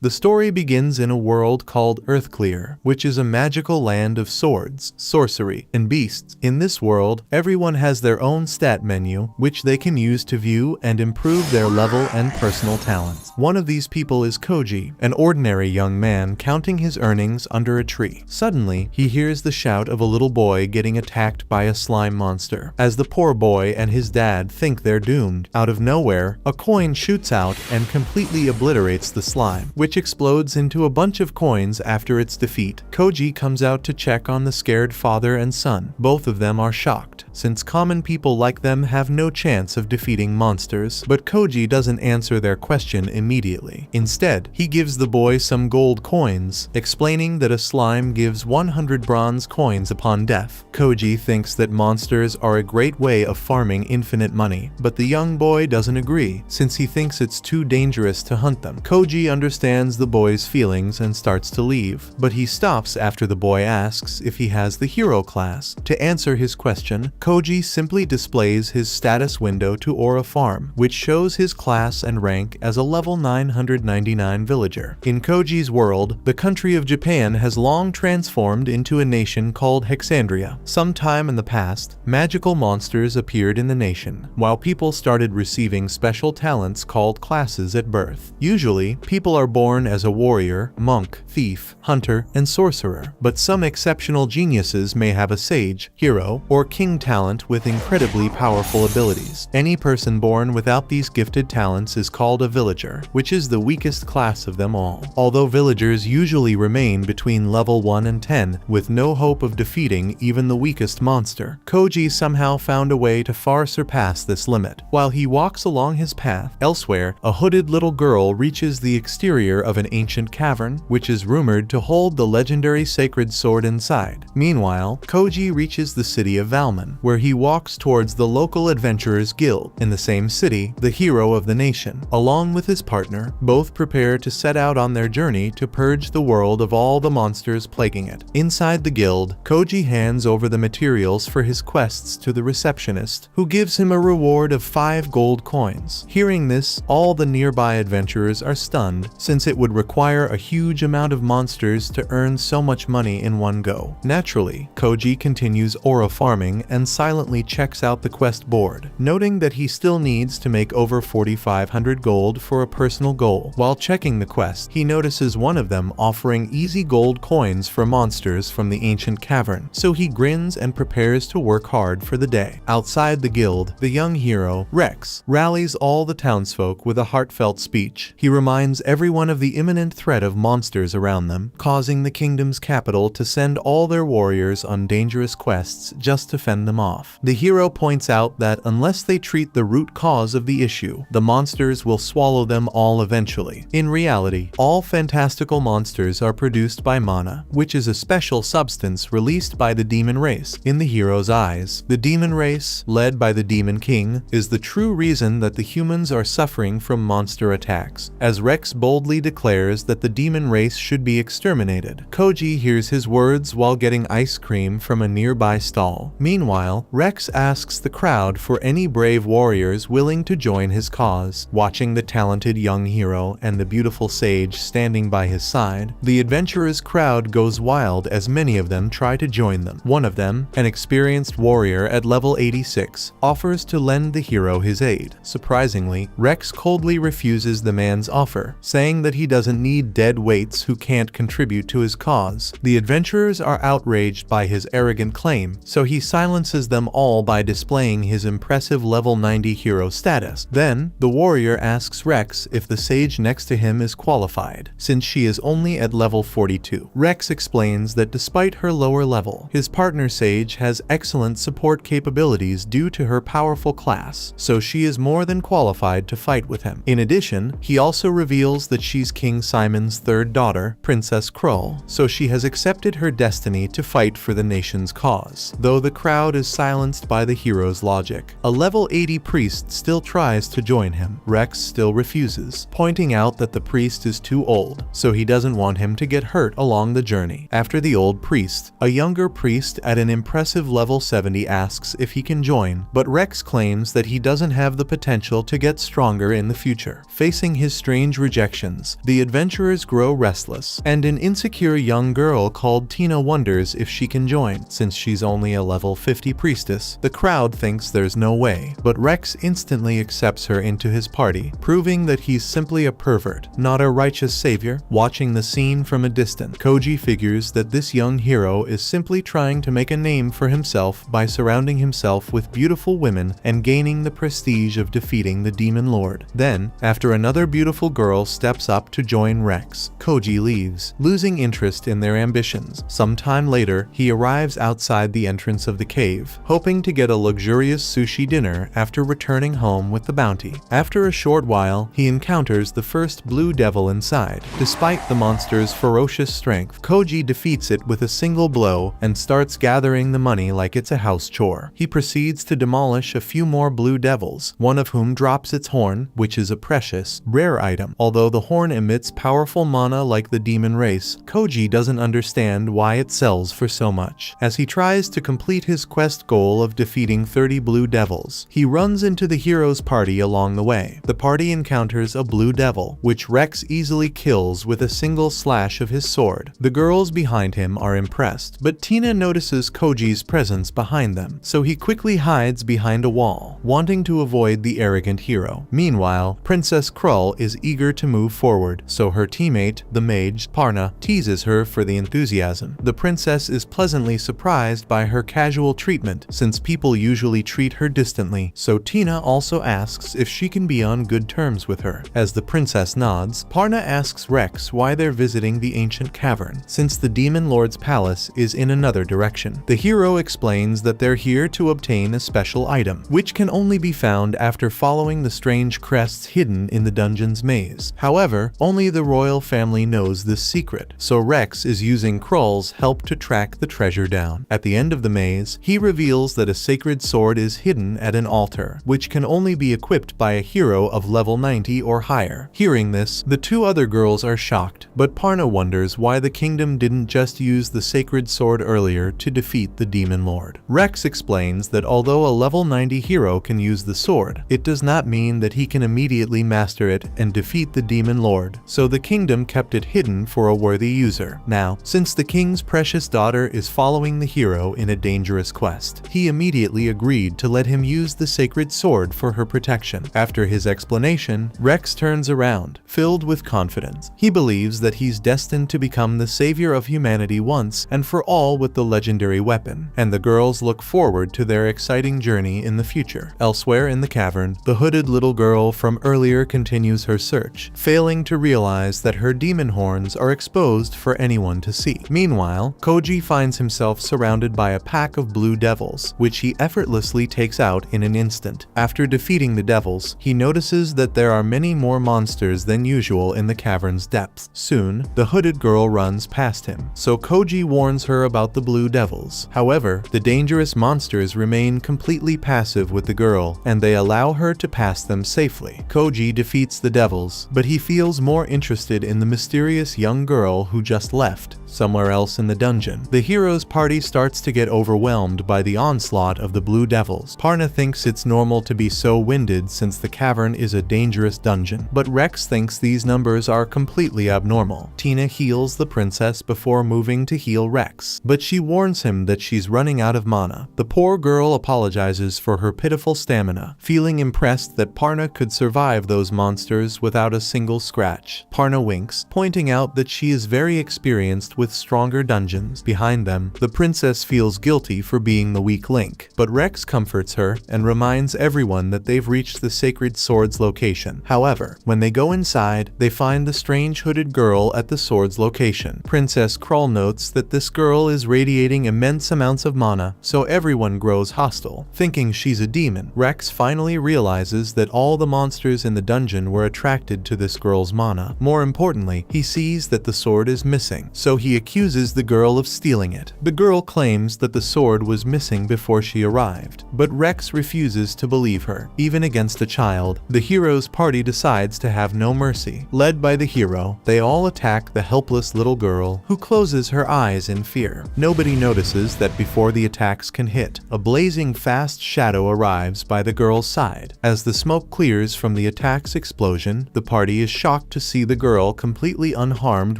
The story begins in a world called Earthclear, which is a magical land of swords, sorcery, and beasts. In this world, everyone has their own stat menu, which they can use to view and improve their level and personal talents. One of these people is Koji, an ordinary young man counting his earnings under a tree. Suddenly, he hears the shout of a little boy getting attacked by a slime monster. As the poor boy and his dad think they're doomed, out of nowhere, a coin shoots out and completely obliterates the slime, which explodes into a bunch of coins after its defeat. Koji comes out to check on the scared father and son. Both of them are shocked, since common people like them have no chance of defeating monsters, but Koji doesn't answer their question immediately. Instead, he gives the boy some gold coins, explaining that a slime gives 100 bronze coins upon death. Koji thinks that monsters are a great way of farming infinite money, but the young boy doesn't agree, since he thinks it's too dangerous to hunt them. Koji understands the boy's feelings and starts to leave, but he stops after the boy asks if he has the hero class. To answer his question, Koji simply displays his status window to Aura Farm, which shows his class and rank as a level 999 villager. In Koji's world, the country of Japan has long transformed into a nation called Hexandria. Sometime in the past, magical monsters appeared in the nation, while people started receiving special talents called classes at birth. Usually, people are born as a warrior, monk, thief, hunter, and sorcerer, but some exceptional geniuses may have a sage, hero, or king talent with incredibly powerful abilities. Any person born without these gifted talents is called a villager, which is the weakest class of them all. Although villagers usually remain between level 1 and 10, with no hope of defeating even the weakest monster, Koji somehow found a way to far surpass this limit. While he walks along his path, elsewhere, a hooded little girl reaches the exterior of an ancient cavern, which is rumored to hold the legendary sacred sword inside. Meanwhile, Koji reaches the city of Valmon, where he walks towards the local adventurers guild. In the same city, the hero of the nation, along with his partner, both prepare to set out on their journey to purge the world of all the monsters plaguing it. Inside the guild, Koji hands over the materials for his quests to the receptionist, who gives him a reward of 5 gold coins. Hearing this, all the nearby adventurers are stunned, since it would require a huge amount of monsters to earn so much money in one go. Naturally, Koji continues aura farming and silently checks out the quest board, noting that he still needs to make over 4,500 gold for a personal goal. While checking the quest, he notices one of them offering easy gold coins for monsters from the ancient cavern, so he grins and prepares to work hard for the day. Outside the guild, the young hero, Rex, rallies all the townsfolk with a heartfelt speech. He reminds everyone of the imminent threat of monsters around them, causing the kingdom's capital to send all their warriors on dangerous quests just to fend them off. The hero points out that unless they treat the root cause of the issue, the monsters will swallow them all eventually. In reality, all fantastical monsters are produced by mana, which is a special substance released by the demon race. In the hero's eyes, the demon race, led by the demon king, is the true reason that the humans are suffering from monster attacks. As Rex boldly declares that the demon race should be exterminated, Koji hears his words while getting ice cream from a nearby stall. Meanwhile, Rex asks the crowd for any brave warriors willing to join his cause. Watching the talented young hero and the beautiful sage standing by his side, the adventurers' crowd goes wild as many of them try to join them. One of them, an experienced warrior at level 86, offers to lend the hero his aid. Surprisingly, Rex coldly refuses the man's offer, saying that he doesn't need dead weights who can't contribute to his cause. The adventurers are outraged by his arrogant claim, so he silences them all by displaying his impressive level 90 hero status. Then, the warrior asks Rex if the sage next to him is qualified, since she is only at level 42. Rex explains that despite her lower level, his partner sage has excellent support capabilities due to her powerful class, so she is more than qualified to fight with him. In addition, he also reveals that she's King Simon's third daughter, Princess Krull, so she has accepted her destiny to fight for the nation's cause. Though the crowd is silenced by the hero's logic, a level 80 priest still tries to join him. Rex still refuses, pointing out that the priest is too old, so he doesn't want him to get hurt along the journey. After the old priest, a younger priest at an impressive level 70 asks if he can join, but Rex claims that he doesn't have the potential to get stronger in the future. Facing his strange rejections, dungeons. The adventurers grow restless, and an insecure young girl called Tina wonders if she can join. Since she's only a level 50 priestess, the crowd thinks there's no way, but Rex instantly accepts her into his party, proving that he's simply a pervert, not a righteous savior. Watching the scene from a distance, Koji figures that this young hero is simply trying to make a name for himself by surrounding himself with beautiful women and gaining the prestige of defeating the Demon Lord. Then, after another beautiful girl steps up to join Rex, Koji leaves, losing interest in their ambitions. Sometime later, he arrives outside the entrance of the cave, hoping to get a luxurious sushi dinner after returning home with the bounty. After a short while, he encounters the first blue devil inside. Despite the monster's ferocious strength, Koji defeats it with a single blow and starts gathering the money like it's a house chore. He proceeds to demolish a few more blue devils, one of whom drops its horn, which is a precious, rare item. Although the horn emits powerful mana like the demon race, Koji doesn't understand why it sells for so much. As he tries to complete his quest goal of defeating 30 blue devils, he runs into the hero's party along the way. The party encounters a blue devil, which Rex easily kills with a single slash of his sword. The girls behind him are impressed, but Tina notices Koji's presence behind them, so he quickly hides behind a wall, wanting to avoid the arrogant hero. Meanwhile, Princess Krull is eager to move forward, so her teammate, the mage, Parna, teases her for the enthusiasm. The princess is pleasantly surprised by her casual treatment, since people usually treat her distantly, so Tina also asks if she can be on good terms with her. As the princess nods, Parna asks Rex why they're visiting the ancient cavern, since the Demon Lord's palace is in another direction. The hero explains that they're here to obtain a special item, which can only be found after following the strange crests hidden in the dungeon's maze. However, only the royal family knows this secret, so Rex is using Krull's help to track the treasure down. At the end of the maze, he reveals that a sacred sword is hidden at an altar, which can only be equipped by a hero of level 90 or higher. Hearing this, the two other girls are shocked, but Parna wonders why the kingdom didn't just use the sacred sword earlier to defeat the Demon Lord. Rex explains that although a level 90 hero can use the sword, it does not mean that he can immediately master it and defeat the Demon Lord, so the kingdom kept it hidden for a worthy user. Now, since the king's precious daughter is following the hero in a dangerous quest, he immediately agreed to let him use the sacred sword for her protection. After his explanation, Rex turns around, filled with confidence. He believes that he's destined to become the savior of humanity once and for all with the legendary weapon, and the girls look forward to their exciting journey in the future. Elsewhere in the cavern, the hooded little girl from earlier continues her search, failing to realize that her demon horns are exposed for anyone to see. Meanwhile, Koji finds himself surrounded by a pack of blue devils, which he effortlessly takes out in an instant. After defeating the devils, he notices that there are many more monsters than usual in the cavern's depths. Soon, the hooded girl runs past him, so Koji warns her about the blue devils. However, the dangerous monsters remain completely passive with the girl, and they allow her to pass them safely. Koji defeats the devils, but he feels more interested in the mysterious young girl who just left, somewhere else in the dungeon. The hero's party starts to get overwhelmed by the onslaught of the blue devils. Parna thinks it's normal to be so winded since the cavern is a dangerous dungeon, but Rex thinks these numbers are completely abnormal. Tina heals the princess before moving to heal Rex, but she warns him that she's running out of mana. The poor girl apologizes for her pitiful stamina, feeling impressed that Parna could survive those monsters without a single scratch. Parna winks, pointing out that she is very experienced with stronger dungeons. Behind them, the princess feels guilty for being the weak link, but Rex comforts her and reminds everyone that they've reached the sacred sword's location. However, when they go inside, they find the strange hooded girl at the sword's location. Princess Krull notes that this girl is radiating immense amounts of mana, so everyone grows hostile, thinking she's a demon. Rex finally realizes that all the monsters in the dungeon were attracted to this girl's mana. More importantly, he sees that the sword is missing, so he he accuses the girl of stealing it. The girl claims that the sword was missing before she arrived, but Rex refuses to believe her. Even against a child, the hero's party decides to have no mercy. Led by the hero, they all attack the helpless little girl, who closes her eyes in fear. Nobody notices that before the attacks can hit, a blazing fast shadow arrives by the girl's side. As the smoke clears from the attack's explosion, the party is shocked to see the girl completely unharmed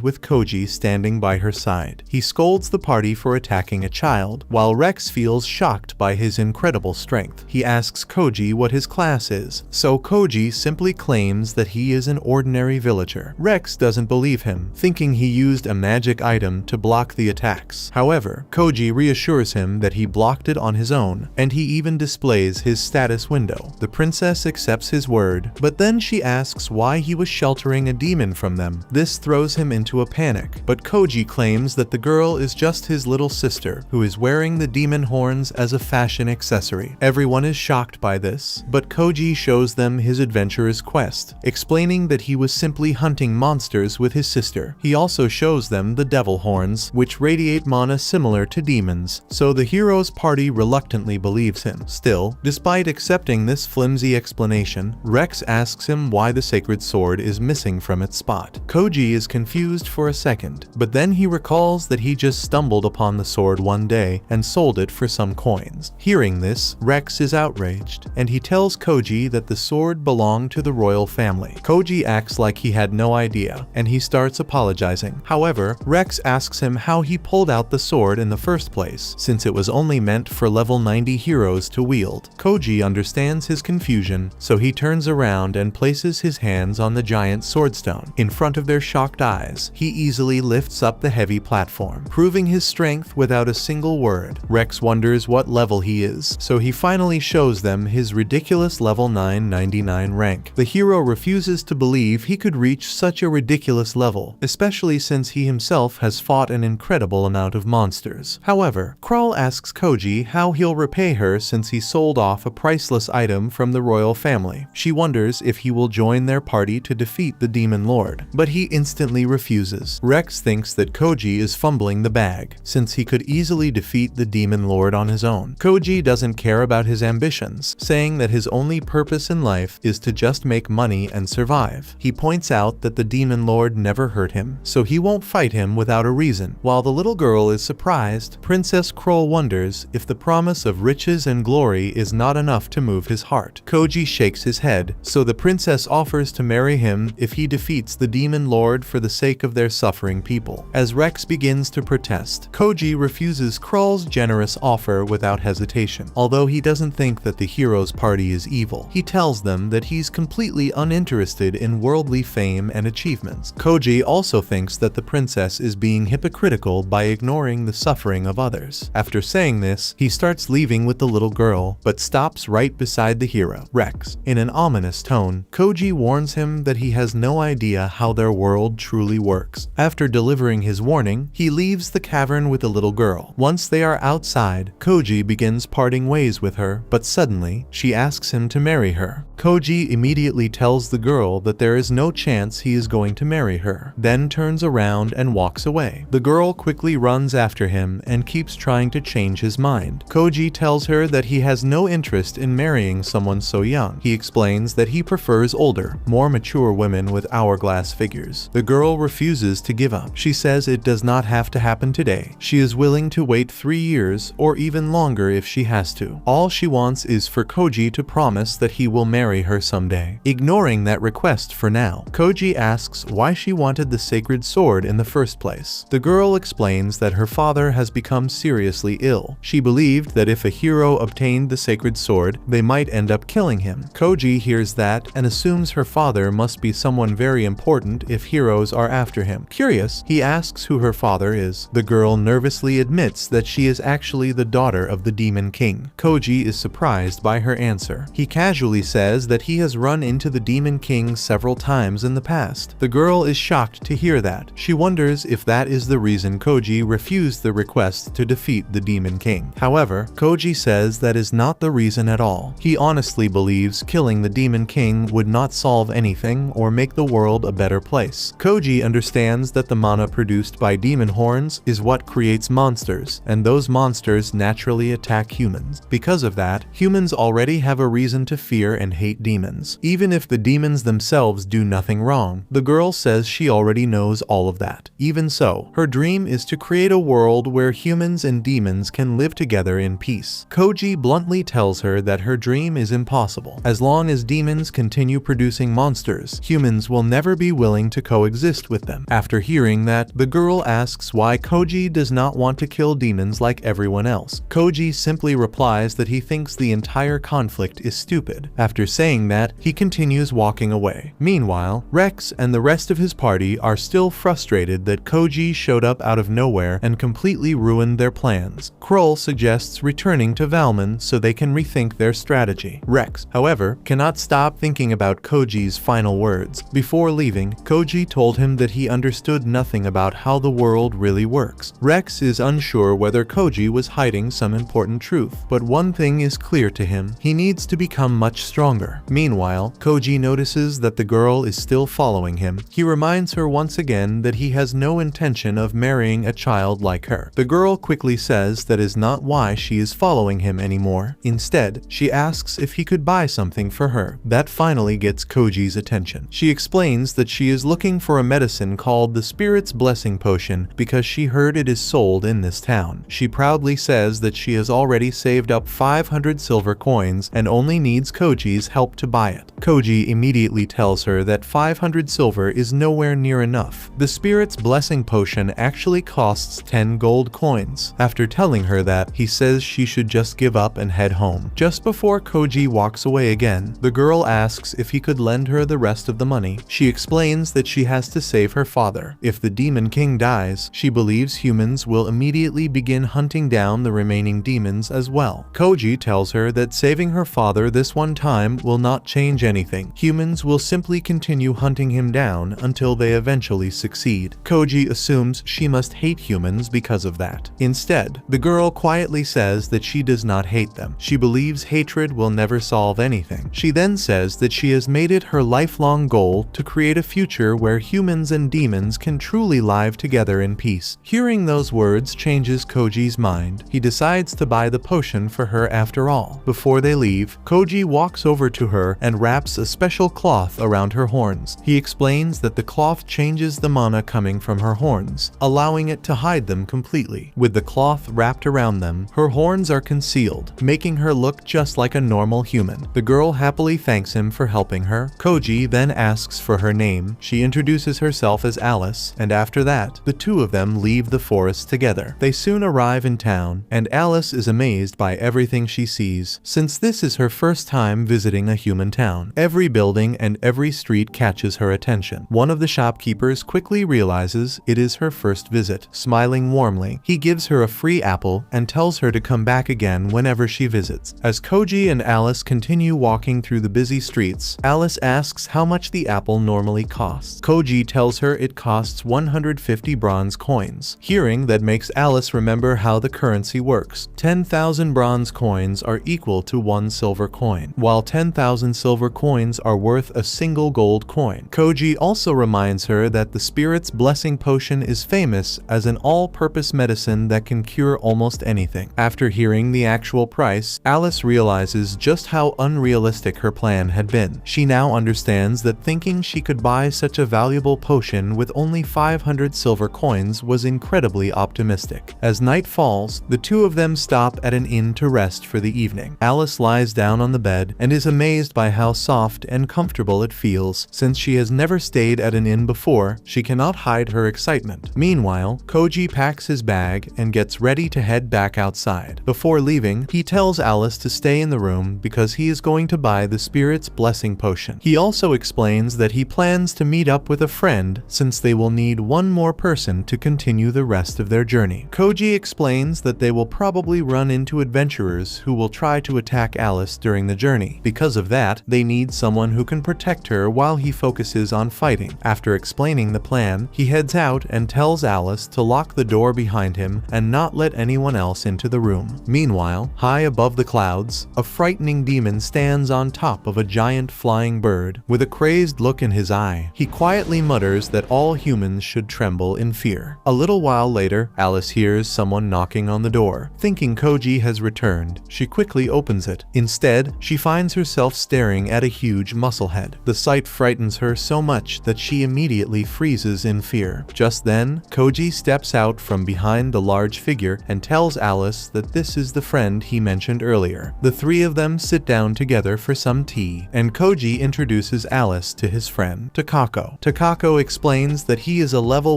with Koji standing by her side. He scolds the party for attacking a child, while Rex feels shocked by his incredible strength. He asks Koji what his class is, so Koji simply claims that he is an ordinary villager. Rex doesn't believe him, thinking he used a magic item to block the attacks. However, Koji reassures him that he blocked it on his own, and he even displays his status window. The princess accepts his word, but then she asks why he was sheltering a demon from them. This throws him into a panic, but Koji claims that the girl is just his little sister, who is wearing the demon horns as a fashion accessory. Everyone is shocked by this, but Koji shows them his adventurer's quest, explaining that he was simply hunting monsters with his sister. He also shows them the devil horns, which radiate mana similar to demons, so the hero's party reluctantly believes him. Still, despite accepting this flimsy explanation, Rex asks him why the sacred sword is missing from its spot. Koji is confused for a second, but then he recalls that he just stumbled upon the sword one day and sold it for some coins. Hearing this, Rex is outraged, and he tells Koji that the sword belonged to the royal family. Koji acts like he had no idea, and he starts apologizing. However, Rex asks him how he pulled out the sword in the first place, since it was only meant for level 90 heroes to wield. Koji understands his confusion, so he turns around and places his hands on the giant swordstone. In front of their shocked eyes, he easily lifts up the heavy platform, proving his strength without a single word. Rex wonders what level he is, so he finally shows them his ridiculous level 999 rank. The hero refuses to believe he could reach such a ridiculous level, especially since he himself has fought an incredible amount of monsters. However, Kral asks Koji how he'll repay her since he sold off a priceless item from the royal family. She wonders if he will join their party to defeat the demon lord, but he instantly refuses. Rex thinks that Koji is fumbling the bag, since he could easily defeat the demon lord on his own. Koji doesn't care about his ambitions, saying that his only purpose in life is to just make money and survive. He points out that the demon lord never hurt him, so he won't fight him without a reason. While the little girl is surprised, Princess Kroll wonders if the promise of riches and glory is not enough to move his heart. Koji shakes his head, so the princess offers to marry him if he defeats the demon lord for the sake of their suffering people. As Rex begins to protest, Koji refuses Kroll's generous offer without hesitation. Although he doesn't think that the hero's party is evil, he tells them that he's completely uninterested in worldly fame and achievements. Koji also thinks that the princess is being hypocritical by ignoring the suffering of others. After saying this, he starts leaving with the little girl, but stops right beside the hero, Rex. In an ominous tone, Koji warns him that he has no idea how their world truly works. After delivering his warning, he leaves the cavern with the little girl. Once they are outside, Koji begins parting ways with her, but suddenly, she asks him to marry her. Koji immediately tells the girl that there is no chance he is going to marry her, then turns around and walks away. The girl quickly runs after him and keeps trying to change his mind. Koji tells her that he has no interest in marrying someone so young. He explains that he prefers older, more mature women with hourglass figures. The girl refuses to give up. She says it does not have to happen today. She is willing to wait 3 years or even longer if she has to. All she wants is for Koji to promise that he will marry her someday. Ignoring that request for now, Koji asks why she wanted the sacred sword in the first place. The girl explains that her father has become seriously ill. She believed that if a hero obtained the sacred sword, they might end up killing him. Koji hears that and assumes her father must be someone very important if heroes are after him. Curious, he asks who her father is. The girl nervously admits that she is actually the daughter of the Demon King. Koji is surprised by her answer. He casually says that he has run into the Demon King several times in the past. The girl is shocked to hear that. She wonders if that is the reason Koji refused the request to defeat the Demon King. However, Koji says that is not the reason at all. He honestly believes killing the Demon King would not solve anything or make the world a better place. Koji understands that the mana produced produced by demon horns is what creates monsters, and those monsters naturally attack humans. Because of that, humans already have a reason to fear and hate demons, even if the demons themselves do nothing wrong. The girl says she already knows all of that. Even so, her dream is to create a world where humans and demons can live together in peace. Koji bluntly tells her that her dream is impossible. As long as demons continue producing monsters, humans will never be willing to coexist with them. After hearing that, the girl asks why Koji does not want to kill demons like everyone else. Koji simply replies that he thinks the entire conflict is stupid. After saying that, he continues walking away. Meanwhile, Rex and the rest of his party are still frustrated that Koji showed up out of nowhere and completely ruined their plans. Kroll suggests returning to Valmon so they can rethink their strategy. Rex, however, cannot stop thinking about Koji's final words. Before leaving, Koji told him that he understood nothing about how the world really works. Rex is unsure whether Koji was hiding some important truth, but one thing is clear to him: he needs to become much stronger. Meanwhile, Koji notices that the girl is still following him. He reminds her once again that he has no intention of marrying a child like her. The girl quickly says that is not why she is following him anymore. Instead, she asks if he could buy something for her. That finally gets Koji's attention. She explains that she is looking for a medicine called the Spirit's Blessing Potion because she heard it is sold in this town. She proudly says that she has already saved up 500 silver coins and only needs Koji's help to buy it. Koji immediately tells her that 500 silver is nowhere near enough. The Spirit's Blessing Potion actually costs 10 gold coins. After telling her that, he says she should just give up and head home. Just before Koji walks away again, the girl asks if he could lend her the rest of the money. She explains that she has to save her father. If the Demon King dies, she believes humans will immediately begin hunting down the remaining demons as well. Koji tells her that saving her father this one time will not change anything. Humans will simply continue hunting him down until they eventually succeed. Koji assumes she must hate humans because of that. Instead, the girl quietly says that she does not hate them. She believes hatred will never solve anything. She then says that she has made it her lifelong goal to create a future where humans and demons can truly live together in peace. Hearing those words changes Koji's mind. He decides to buy the potion for her after all. Before they leave, Koji walks over to her and wraps a special cloth around her horns. He explains that the cloth changes the mana coming from her horns, allowing it to hide them completely. With the cloth wrapped around them, her horns are concealed, making her look just like a normal human. The girl happily thanks him for helping her. Koji then asks for her name. She introduces herself as Alice, and after that, the two of them leave the forest together. They soon arrive in town, and Alice is amazed by everything she sees, since this is her first time visiting a human town. Every building and every street catches her attention. One of the shopkeepers quickly realizes it is her first visit. Smiling warmly, he gives her a free apple and tells her to come back again whenever she visits. As Koji and Alice continue walking through the busy streets, Alice asks how much the apple normally costs. Koji tells her it costs 150 bronze coins. Hearing that makes Alice remember how the currency works. 10,000 bronze coins are equal to 1 silver coin, while 10,000 silver coins are worth a single gold coin. Koji also reminds her that the Spirit's Blessing Potion is famous as an all-purpose medicine that can cure almost anything. After hearing the actual price, Alice realizes just how unrealistic her plan had been. She now understands that thinking she could buy such a valuable potion with only 500 silver coins was incredibly optimistic. As night falls, the two of them stop at an inn to rest for the evening. Alice lies down on the bed and is amazed by how soft and comfortable it feels. Since she has never stayed at an inn before, she cannot hide her excitement. Meanwhile, Koji packs his bag and gets ready to head back outside. Before leaving, he tells Alice to stay in the room because he is going to buy the Spirit's Blessing Potion. He also explains that he plans to meet up with a friend since they will need one more person to continue the rest of their journey. Koji explains that they will probably run into adventurers who will try to attack Alice during the journey. Because of that, they need someone who can protect her while he focuses on fighting. After explaining the plan, he heads out and tells Alice to lock the door behind him and not let anyone else into the room. Meanwhile, high above the clouds, a frightening demon stands on top of a giant flying bird. With a crazed look in his eye, he quietly mutters that all humans should tremble. tremble in fear. A little while later, Alice hears someone knocking on the door. Thinking Koji has returned, she quickly opens it. Instead, she finds herself staring at a huge muscle head. The sight frightens her so much that she immediately freezes in fear. Just then, Koji steps out from behind the large figure and tells Alice that this is the friend he mentioned earlier. The three of them sit down together for some tea, and Koji introduces Alice to his friend, Takako. Takako explains that he is a level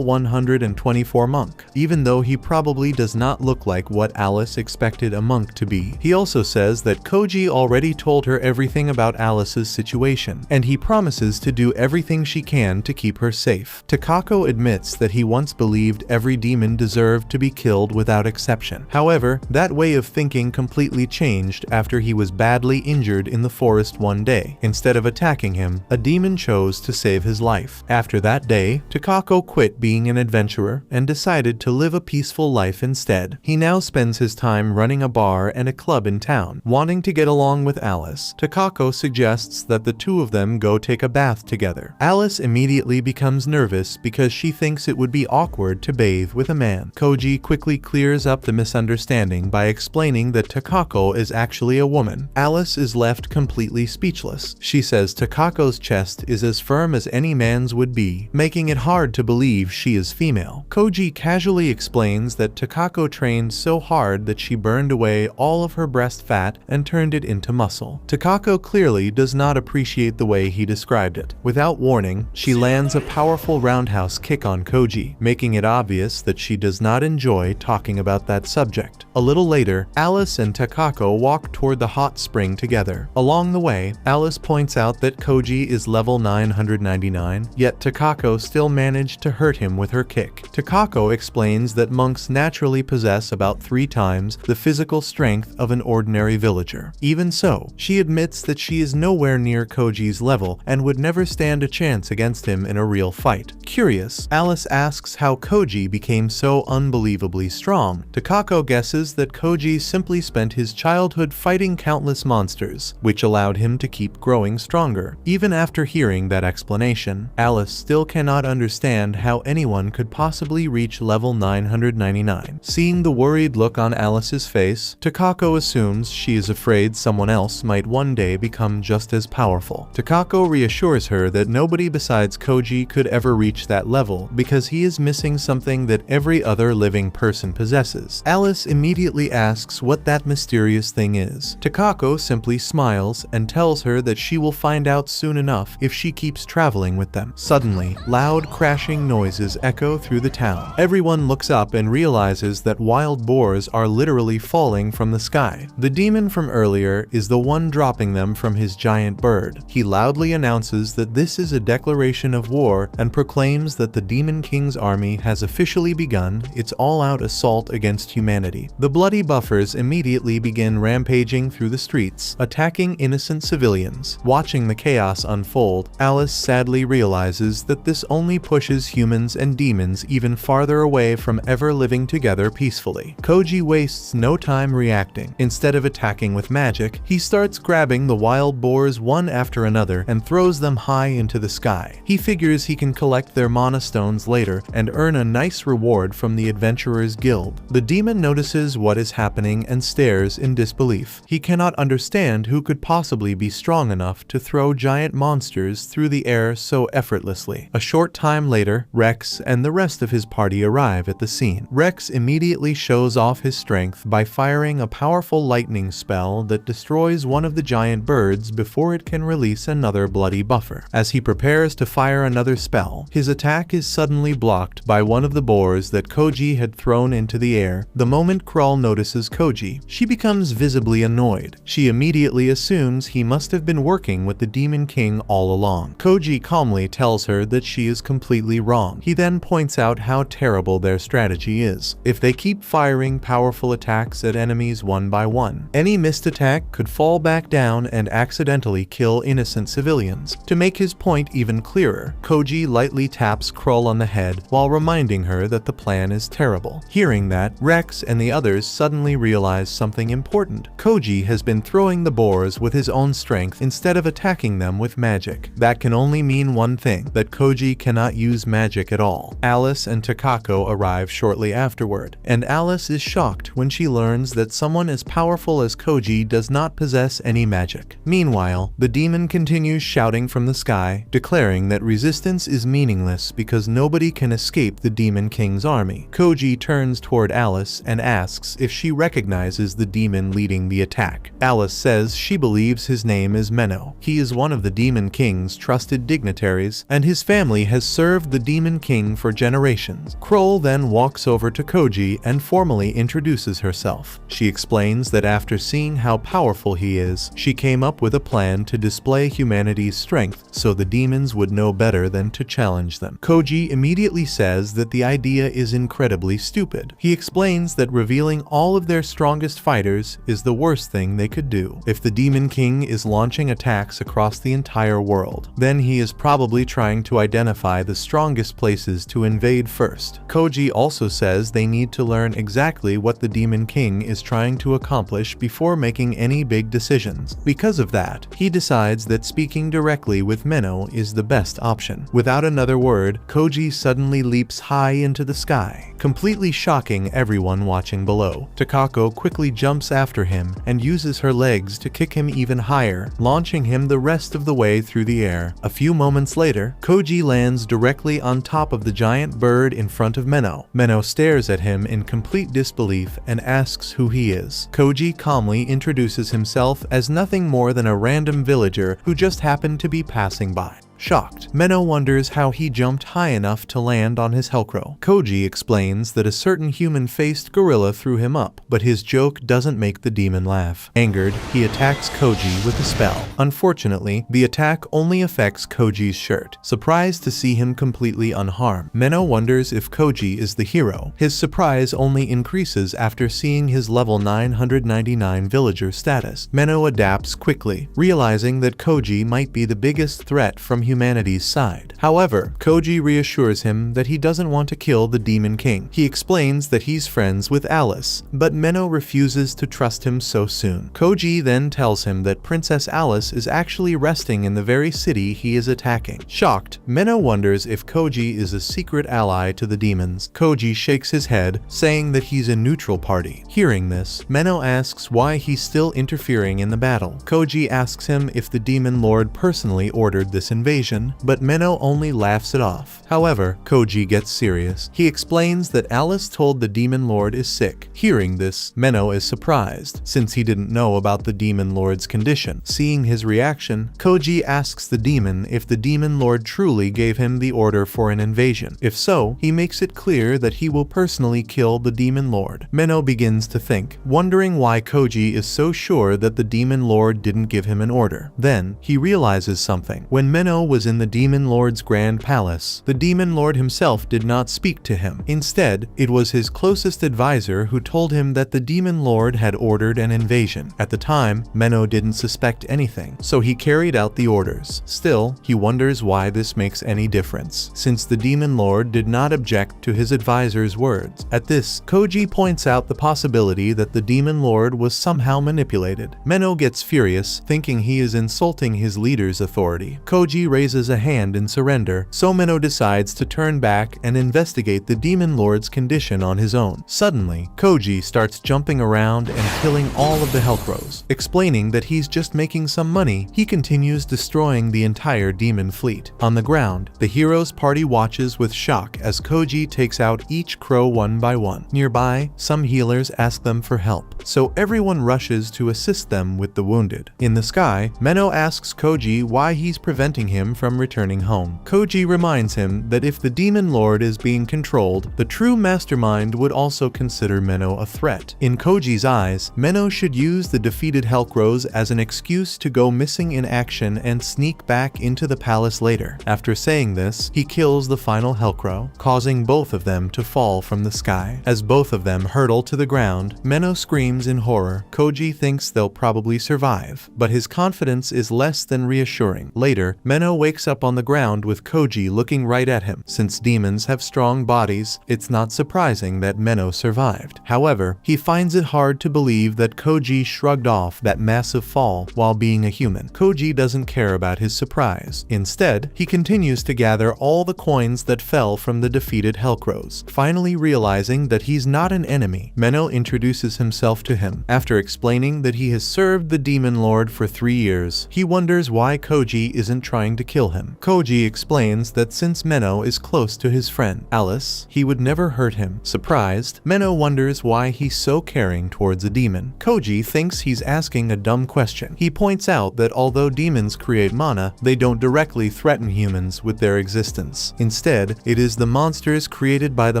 124 monk, even though he probably does not look like what Alice expected a monk to be. He also says that Koji already told her everything about Alice's situation, and he promises to do everything she can to keep her safe. Takako admits that he once believed every demon deserved to be killed without exception. However, that way of thinking completely changed after he was badly injured in the forest one day. Instead of attacking him, a demon chose to save his life. After that day, Takako quit being an adventurer and decided to live a peaceful life instead. He now spends his time running a bar and a club in town. Wanting to get along with Alice, Takako suggests that the two of them go take a bath together. Alice immediately becomes nervous because she thinks it would be awkward to bathe with a man. Koji quickly clears up the misunderstanding by explaining that Takako is actually a woman. Alice is left completely speechless. She says Takako's chest is as firm as any man's would be, making it hard to believe she is female. Koji casually explains that Takako trained so hard that she burned away all of her breast fat and turned it into muscle. Takako clearly does not appreciate the way he described it. Without warning, she lands a powerful roundhouse kick on Koji, making it obvious that she does not enjoy talking about that subject. A little later, Alice and Takako walk toward the hot spring together. Along the way, Alice points out that Koji is level 999, yet Takako still managed to hurt him with her kick. Takako explains that monks naturally possess about 3 times the physical strength of an ordinary villager. Even so, she admits that she is nowhere near Koji's level and would never stand a chance against him in a real fight. Curious, Alice asks how Koji became so unbelievably strong. Takako guesses that Koji simply spent his childhood fighting countless monsters, which allowed him to keep growing stronger. Even after hearing that explanation, Alice still cannot understand how anyone could possibly reach level 999. Seeing the worried look on Alice's face, Takako assumes she is afraid someone else might one day become just as powerful. Takako reassures her that nobody besides Koji could ever reach that level because he is missing something that every other living person possesses. Alice immediately asks what that mysterious thing is. Takako simply smiles and tells her that she will find out soon enough if she keeps traveling with them. Suddenly, loud crashing noises echo through the town. Everyone looks up and realizes that wild boars are literally falling from the sky. The demon from earlier is the one dropping them from his giant bird. He loudly announces that this is a declaration of war and proclaims that the Demon King's army has officially begun its all-out assault against humanity. The bloody buffers immediately begin rampaging through the streets, attacking innocent civilians. Watching the chaos unfold, Alice sadly realizes that this only pushes humans and demons even farther away from ever living together peacefully. Koji wastes no time reacting. Instead of attacking with magic, he starts grabbing the wild boars one after another and throws them high into the sky. He figures he can collect their mana stones later and earn a nice reward from the Adventurers Guild. The demon notices what is happening and stares in disbelief. He cannot understand who could possibly be strong enough to throw giant monsters through the air so effortlessly. A short time later, Rex and the rest of his party arrive at the scene. Rex immediately shows off his strength by firing a powerful lightning spell that destroys one of the giant birds before it can release another bloody buffer. As he prepares to fire another spell, his attack is suddenly blocked by one of the boars that Koji had thrown into the air. The moment Krull notices Koji, she becomes visibly annoyed. She immediately assumes he must have been working with the Demon King all along. Koji calmly tells her that she is completely wrong. He then points out how terrible their strategy is. If they keep firing powerful attacks at enemies one by one, any missed attack could fall back down and accidentally kill innocent civilians. To make his point even clearer, Koji lightly taps Krull on the head while reminding her that the plan is terrible. Hearing that, Rex and the others suddenly realize something important. Koji has been throwing the boars with his own strength instead of attacking them with magic. That can only mean one thing, that Koji cannot use magic at at all. Alice and Takako arrive shortly afterward, and Alice is shocked when she learns that someone as powerful as Koji does not possess any magic. Meanwhile, the demon continues shouting from the sky, declaring that resistance is meaningless because nobody can escape the Demon King's army. Koji turns toward Alice and asks if she recognizes the demon leading the attack. Alice says she believes his name is Menno. He is one of the Demon King's trusted dignitaries, and his family has served the Demon King for generations. Kroll then walks over to Koji and formally introduces herself. She explains that after seeing how powerful he is, she came up with a plan to display humanity's strength so the demons would know better than to challenge them. Koji immediately says that the idea is incredibly stupid. He explains that revealing all of their strongest fighters is the worst thing they could do. If the Demon King is launching attacks across the entire world, then he is probably trying to identify the strongest places to invade first. Koji also says they need to learn exactly what the Demon King is trying to accomplish before making any big decisions. Because of that, he decides that speaking directly with Menno is the best option. Without another word, Koji suddenly leaps high into the sky, completely shocking everyone watching below. Takako quickly jumps after him and uses her legs to kick him even higher, launching him the rest of the way through the air. A few moments later, Koji lands directly on top of the giant bird in front of Menno. Menno stares at him in complete disbelief and asks who he is. Koji calmly introduces himself as nothing more than a random villager who just happened to be passing by. Shocked, Menno wonders how he jumped high enough to land on his Velcro. Koji explains that a certain human-faced gorilla threw him up, but his joke doesn't make the demon laugh. Angered, he attacks Koji with a spell. Unfortunately, the attack only affects Koji's shirt. Surprised to see him completely unharmed, Menno wonders if Koji is the hero. His surprise only increases after seeing his level 999 villager status. Menno adapts quickly, realizing that Koji might be the biggest threat from humanity's side. However, Koji reassures him that he doesn't want to kill the Demon King. He explains that he's friends with Alice, but Menno refuses to trust him so soon. Koji then tells him that Princess Alice is actually resting in the very city he is attacking. Shocked, Menno wonders if Koji is a secret ally to the demons. Koji shakes his head, saying that he's a neutral party. Hearing this, Menno asks why he's still interfering in the battle. Koji asks him if the Demon Lord personally ordered this invasion, but Menno only laughs it off. However, Koji gets serious. He explains that Alice told the Demon Lord is sick. Hearing this, Menno is surprised, since he didn't know about the Demon Lord's condition. Seeing his reaction, Koji asks the demon if the Demon Lord truly gave him the order for an invasion. If so, he makes it clear that he will personally kill the Demon Lord. Menno begins to think, wondering why Koji is so sure that the Demon Lord didn't give him an order. Then, he realizes something. When Menno was in the Demon Lord's Grand Palace, the Demon Lord himself did not speak to him. Instead, it was his closest advisor who told him that the Demon Lord had ordered an invasion. At the time, Menno didn't suspect anything, so he carried out the orders. Still, he wonders why this makes any difference, since the Demon Lord did not object to his advisor's words. At this, Koji points out the possibility that the Demon Lord was somehow manipulated. Menno gets furious, thinking he is insulting his leader's authority. Koji raises a hand in surrender, so Menno decides to turn back and investigate the Demon Lord's condition on his own. Suddenly, Koji starts jumping around and killing all of the Velcros. Explaining that he's just making some money, he continues destroying the entire demon fleet. On the ground, the hero's party watches with shock as Koji takes out each crow one by one. Nearby, some healers ask them for help, so everyone rushes to assist them with the wounded. In the sky, Menno asks Koji why he's preventing him from returning home. Koji reminds him that if the Demon Lord is being controlled, the true mastermind would also consider Menno a threat. In Koji's eyes, Menno should use the defeated Velcros as an excuse to go missing in action and sneak back into the palace later. After saying this, he kills the final Velcro, causing both of them to fall from the sky. As both of them hurtle to the ground, Menno screams in horror. Koji thinks they'll probably survive, but his confidence is less than reassuring. Later, Menno Menno wakes up on the ground with Koji looking right at him. Since demons have strong bodies, it's not surprising that Menno survived. However, he finds it hard to believe that Koji shrugged off that massive fall while being a human. Koji doesn't care about his surprise. Instead, he continues to gather all the coins that fell from the defeated Hellcrows. Finally realizing that he's not an enemy, Menno introduces himself to him. After explaining that he has served the Demon Lord for 3 years, he wonders why Koji isn't trying to kill him. Koji explains that since Menno is close to his friend Alice, he would never hurt him. Surprised, Menno wonders why he's so caring towards a demon. Koji thinks he's asking a dumb question. He points out that although demons create mana, they don't directly threaten humans with their existence. Instead, it is the monsters created by the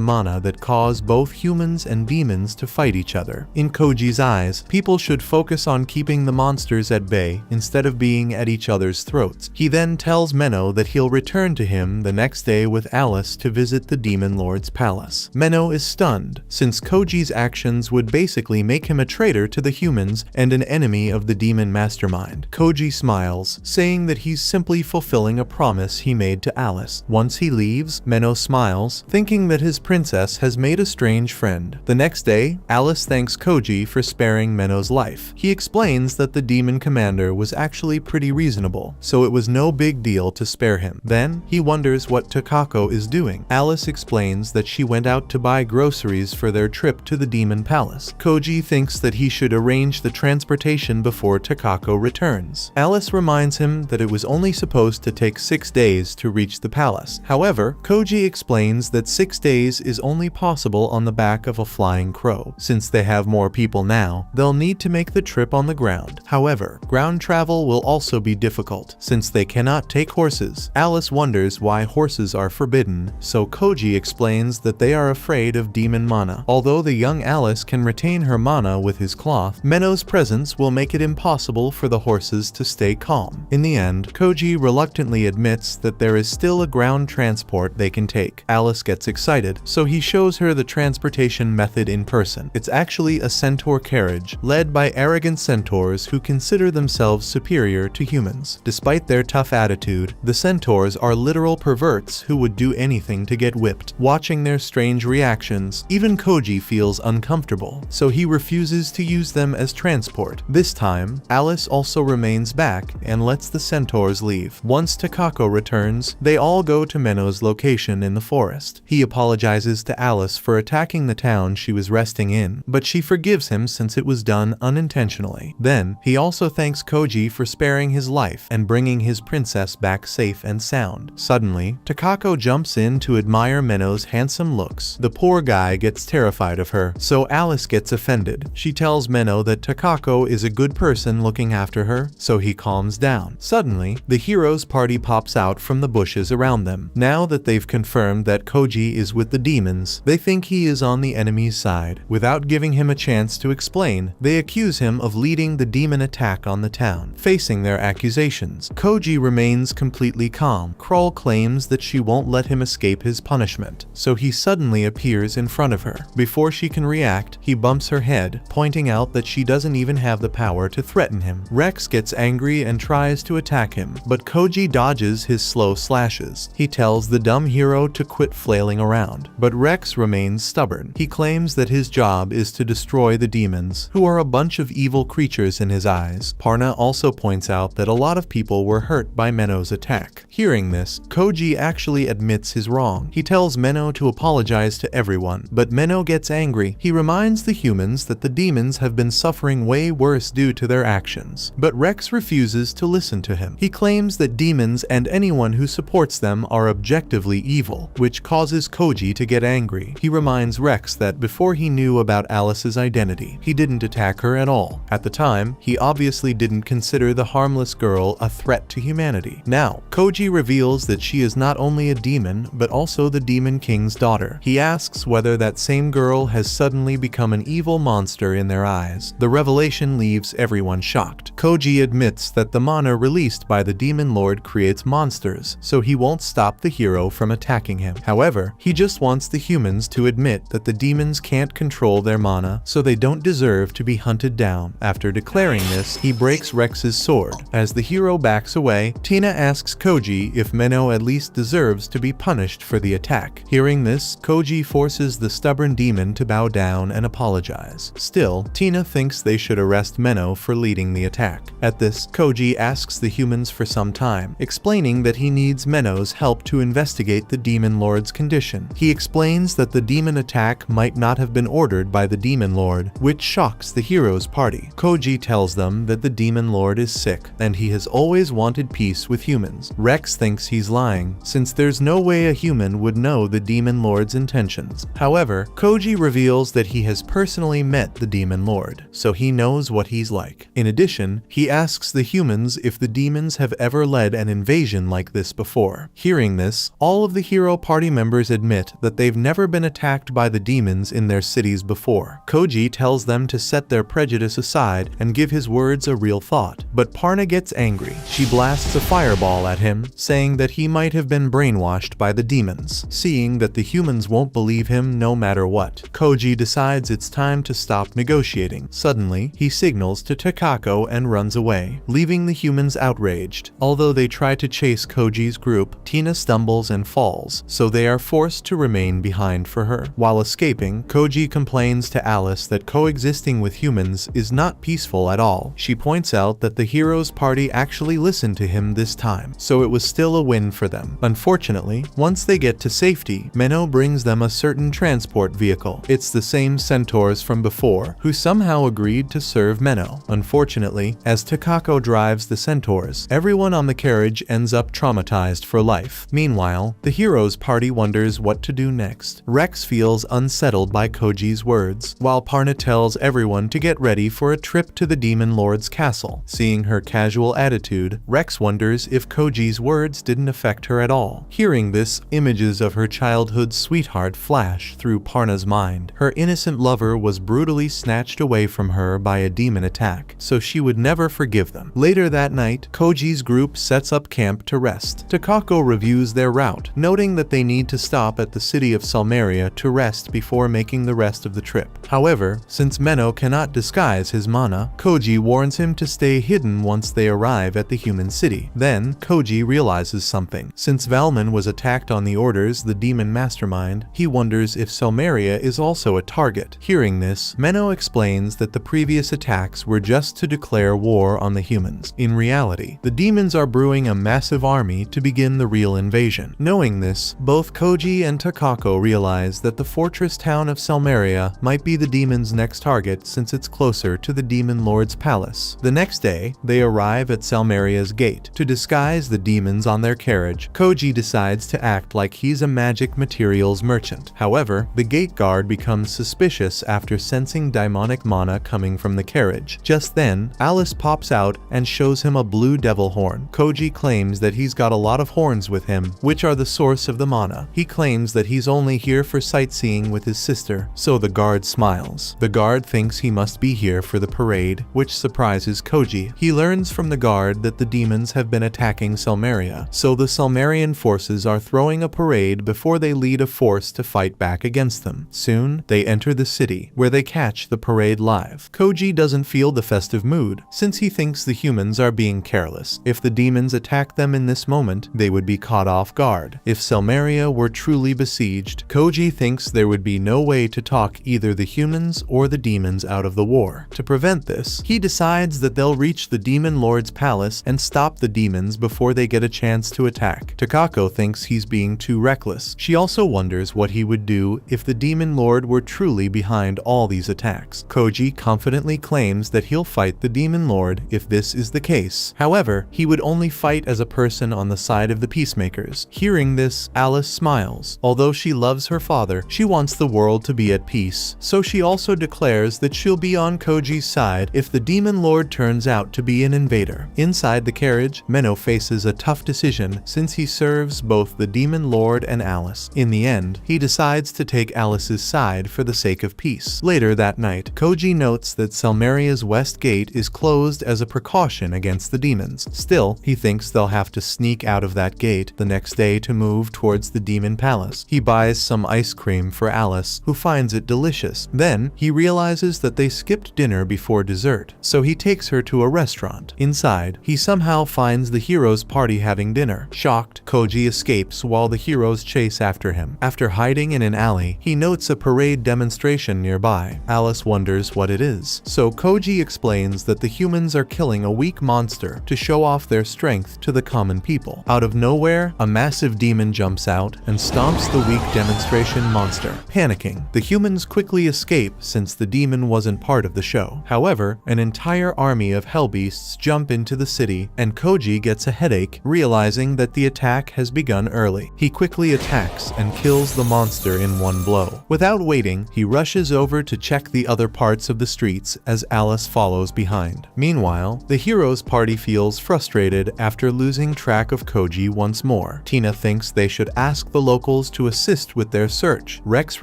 mana that cause both humans and demons to fight each other. In Koji's eyes, people should focus on keeping the monsters at bay instead of being at each other's throats. He then tells Menno that he'll return to him the next day with Alice to visit the Demon Lord's palace. Menno is stunned, since Koji's actions would basically make him a traitor to the humans and an enemy of the demon mastermind. Koji smiles, saying that he's simply fulfilling a promise he made to Alice. Once he leaves, Menno smiles, thinking that his princess has made a strange friend. The next day, Alice thanks Koji for sparing Menno's life. He explains that the demon commander was actually pretty reasonable, so it was no big deal to spare him. Then, he wonders what Takako is doing. Alice explains that she went out to buy groceries for their trip to the demon palace. Koji thinks that he should arrange the transportation before Takako returns. Alice reminds him that it was only supposed to take 6 days to reach the palace. However, Koji explains that 6 days is only possible on the back of a flying crow. Since they have more people now, they'll need to make the trip on the ground. However, ground travel will also be difficult, since they cannot take horses. Alice wonders why horses are forbidden, so Koji explains that they are afraid of demon mana. Although the young Alice can retain her mana with his cloth, Menno's presence will make it impossible for the horses to stay calm. In the end, Koji reluctantly admits that there is still a ground transport they can take. Alice gets excited, so he shows her the transportation method in person. It's actually a centaur carriage, led by arrogant centaurs who consider themselves superior to humans. Despite their tough attitude, the centaurs are literal perverts who would do anything to get whipped. Watching their strange reactions, even Koji feels uncomfortable, so he refuses to use them as transport. This time, Alice also remains back and lets the centaurs leave. Once Takako returns, they all go to Menno's location in the forest. He apologizes to Alice for attacking the town she was resting in, but she forgives him since it was done unintentionally. Then, he also thanks Koji for sparing his life and bringing his princess back safe and sound. Suddenly, Takako jumps in to admire Menno's handsome looks. The poor guy gets terrified of her, so Alice gets offended. She tells Menno that Takako is a good person looking after her, so he calms down. Suddenly, the hero's party pops out from the bushes around them. Now that they've confirmed that Koji is with the demons, they think he is on the enemy's side. Without giving him a chance to explain, they accuse him of leading the demon attack on the town. Facing their accusations, Koji remains completely calm. Kroll claims that she won't let him escape his punishment, so he suddenly appears in front of her. Before she can react, he bumps her head, pointing out that she doesn't even have the power to threaten him. Rex gets angry and tries to attack him, but Koji dodges his slow slashes. He tells the dumb hero to quit flailing around, but Rex remains stubborn. He claims that his job is to destroy the demons, who are a bunch of evil creatures in his eyes. Parna also points out that a lot of people were hurt by Menno's attack. Hearing this, Koji actually admits his wrong. He tells Menno to apologize to everyone, but Menno gets angry. He reminds the humans that the demons have been suffering way worse due to their actions, but Rex refuses to listen to him. He claims that demons and anyone who supports them are objectively evil, which causes Koji to get angry. He reminds Rex that before he knew about Alice's identity, he didn't attack her at all. At the time, he obviously didn't consider the harmless girl a threat to humanity. Now, Koji reveals that she is not only a demon, but also the Demon King's daughter. He asks whether that same girl has suddenly become an evil monster in their eyes. The revelation leaves everyone shocked. Koji admits that the mana released by the Demon Lord creates monsters, so he won't stop the hero from attacking him. However, he just wants the humans to admit that the demons can't control their mana, so they don't deserve to be hunted down. After declaring this, he breaks Rex's sword. As the hero backs away, Tim Tina asks Koji if Menno at least deserves to be punished for the attack. Hearing this, Koji forces the stubborn demon to bow down and apologize. Still, Tina thinks they should arrest Menno for leading the attack. At this, Koji asks the humans for some time, explaining that he needs Menno's help to investigate the Demon Lord's condition. He explains that the demon attack might not have been ordered by the Demon Lord, which shocks the hero's party. Koji tells them that the Demon Lord is sick, and he has always wanted peace with humans. Rex thinks he's lying, since there's no way a human would know the Demon Lord's intentions. However, Koji reveals that he has personally met the Demon Lord, so he knows what he's like. In addition, he asks the humans if the demons have ever led an invasion like this before. Hearing this, all of the hero party members admit that they've never been attacked by the demons in their cities before. Koji tells them to set their prejudice aside and give his words a real thought. But Parna gets angry. She blasts a fireball at him, saying that he might have been brainwashed by the demons. Seeing that the humans won't believe him no matter what, Koji decides it's time to stop negotiating. Suddenly, he signals to Takako and runs away, leaving the humans outraged. Although they try to chase Koji's group, Tina stumbles and falls, so they are forced to remain behind for her. While escaping, Koji complains to Alice that coexisting with humans is not peaceful at all. She points out that the hero's party actually listened to him this time, so it was still a win for them. Unfortunately, once they get to safety, Menno brings them a certain transport vehicle. It's the same centaurs from before, who somehow agreed to serve Menno. Unfortunately, as Takako drives the centaurs, everyone on the carriage ends up traumatized for life. Meanwhile, the hero's party wonders what to do next. Rex feels unsettled by Koji's words, while Parna tells everyone to get ready for a trip to the Demon Lord's castle. Seeing her casual attitude, Rex wonders if Koji's words didn't affect her at all. Hearing this, images of her childhood sweetheart flash through Parna's mind. Her innocent lover was brutally snatched away from her by a demon attack, so she would never forgive them. Later that night, Koji's group sets up camp to rest. Takako reviews their route, noting that they need to stop at the city of Salmeria to rest before making the rest of the trip. However, since Menno cannot disguise his mana, Koji warns him to stay hidden once they arrive at the human city. Then, Koji realizes something. Since Valmon was attacked on the orders the demon mastermind, he wonders if Salmeria is also a target. Hearing this, Menno explains that the previous attacks were just to declare war on the humans. In reality, the demons are brewing a massive army to begin the real invasion. Knowing this, both Koji and Takako realize that the fortress town of Salmeria might be the demons' next target since it's closer to the Demon Lord's palace. The next day, they arrive at Salmeria's gate. To disguise the demons on their carriage, Koji decides to act like he's a magic materials merchant. However, the gate guard becomes suspicious after sensing demonic mana coming from the carriage. Just then, Alice pops out and shows him a blue devil horn. Koji claims that he's got a lot of horns with him, which are the source of the mana. He claims that he's only here for sightseeing with his sister, so the guard smiles. The guard thinks he must be here for the parade, which surprises Koji. He learns from the guard that the demons have been attacking Salmeria, so the Salmerian forces are throwing a parade before they lead a force to fight back against them. Soon, they enter the city, where they catch the parade live. Koji doesn't feel the festive mood, since he thinks the humans are being careless. If the demons attack them in this moment, they would be caught off guard. If Salmeria were truly besieged, Koji thinks there would be no way to talk either the humans or the demons out of the war. To prevent this, he decides that they'll reach the Demon Lord's palace and stop the demons before they get a chance to attack. Takako thinks he's being too reckless. She also wonders what he would do if the Demon Lord were truly behind all these attacks. Koji confidently claims that he'll fight the Demon Lord if this is the case. However, he would only fight as a person on the side of the peacemakers. Hearing this, Alice smiles. Although she loves her father, she wants the world to be at peace, so she also declares that she'll be on Koji's side if the Demon Lord turns out to be an invader. Inside the carriage, Menno faces a tough decision since he serves both the Demon Lord and Alice. In the end, he decides to take Alice's side for the sake of peace. Later that night, Koji notes that Salmeria's west gate is closed as a precaution against the demons. Still, he thinks they'll have to sneak out of that gate the next day to move towards the demon palace. He buys some ice cream for Alice, who finds it delicious. Then, he realizes that they skipped dinner before dessert, so he takes her to a restaurant. Inside, he somehow finds finds the heroes' party having dinner. Shocked, Koji escapes while the heroes chase after him. After hiding in an alley, he notes a parade demonstration nearby. Alice wonders what it is, so Koji explains that the humans are killing a weak monster to show off their strength to the common people. Out of nowhere, a massive demon jumps out and stomps the weak demonstration monster. Panicking, the humans quickly escape since the demon wasn't part of the show. However, an entire army of hellbeasts jump into the city, and Koji gets a headache, realizing that the attack has begun early. He quickly attacks and kills the monster in one blow. Without waiting, he rushes over to check the other parts of the streets as Alice follows behind. Meanwhile, the heroes' party feels frustrated after losing track of Koji once more. Tina thinks they should ask the locals to assist with their search. Rex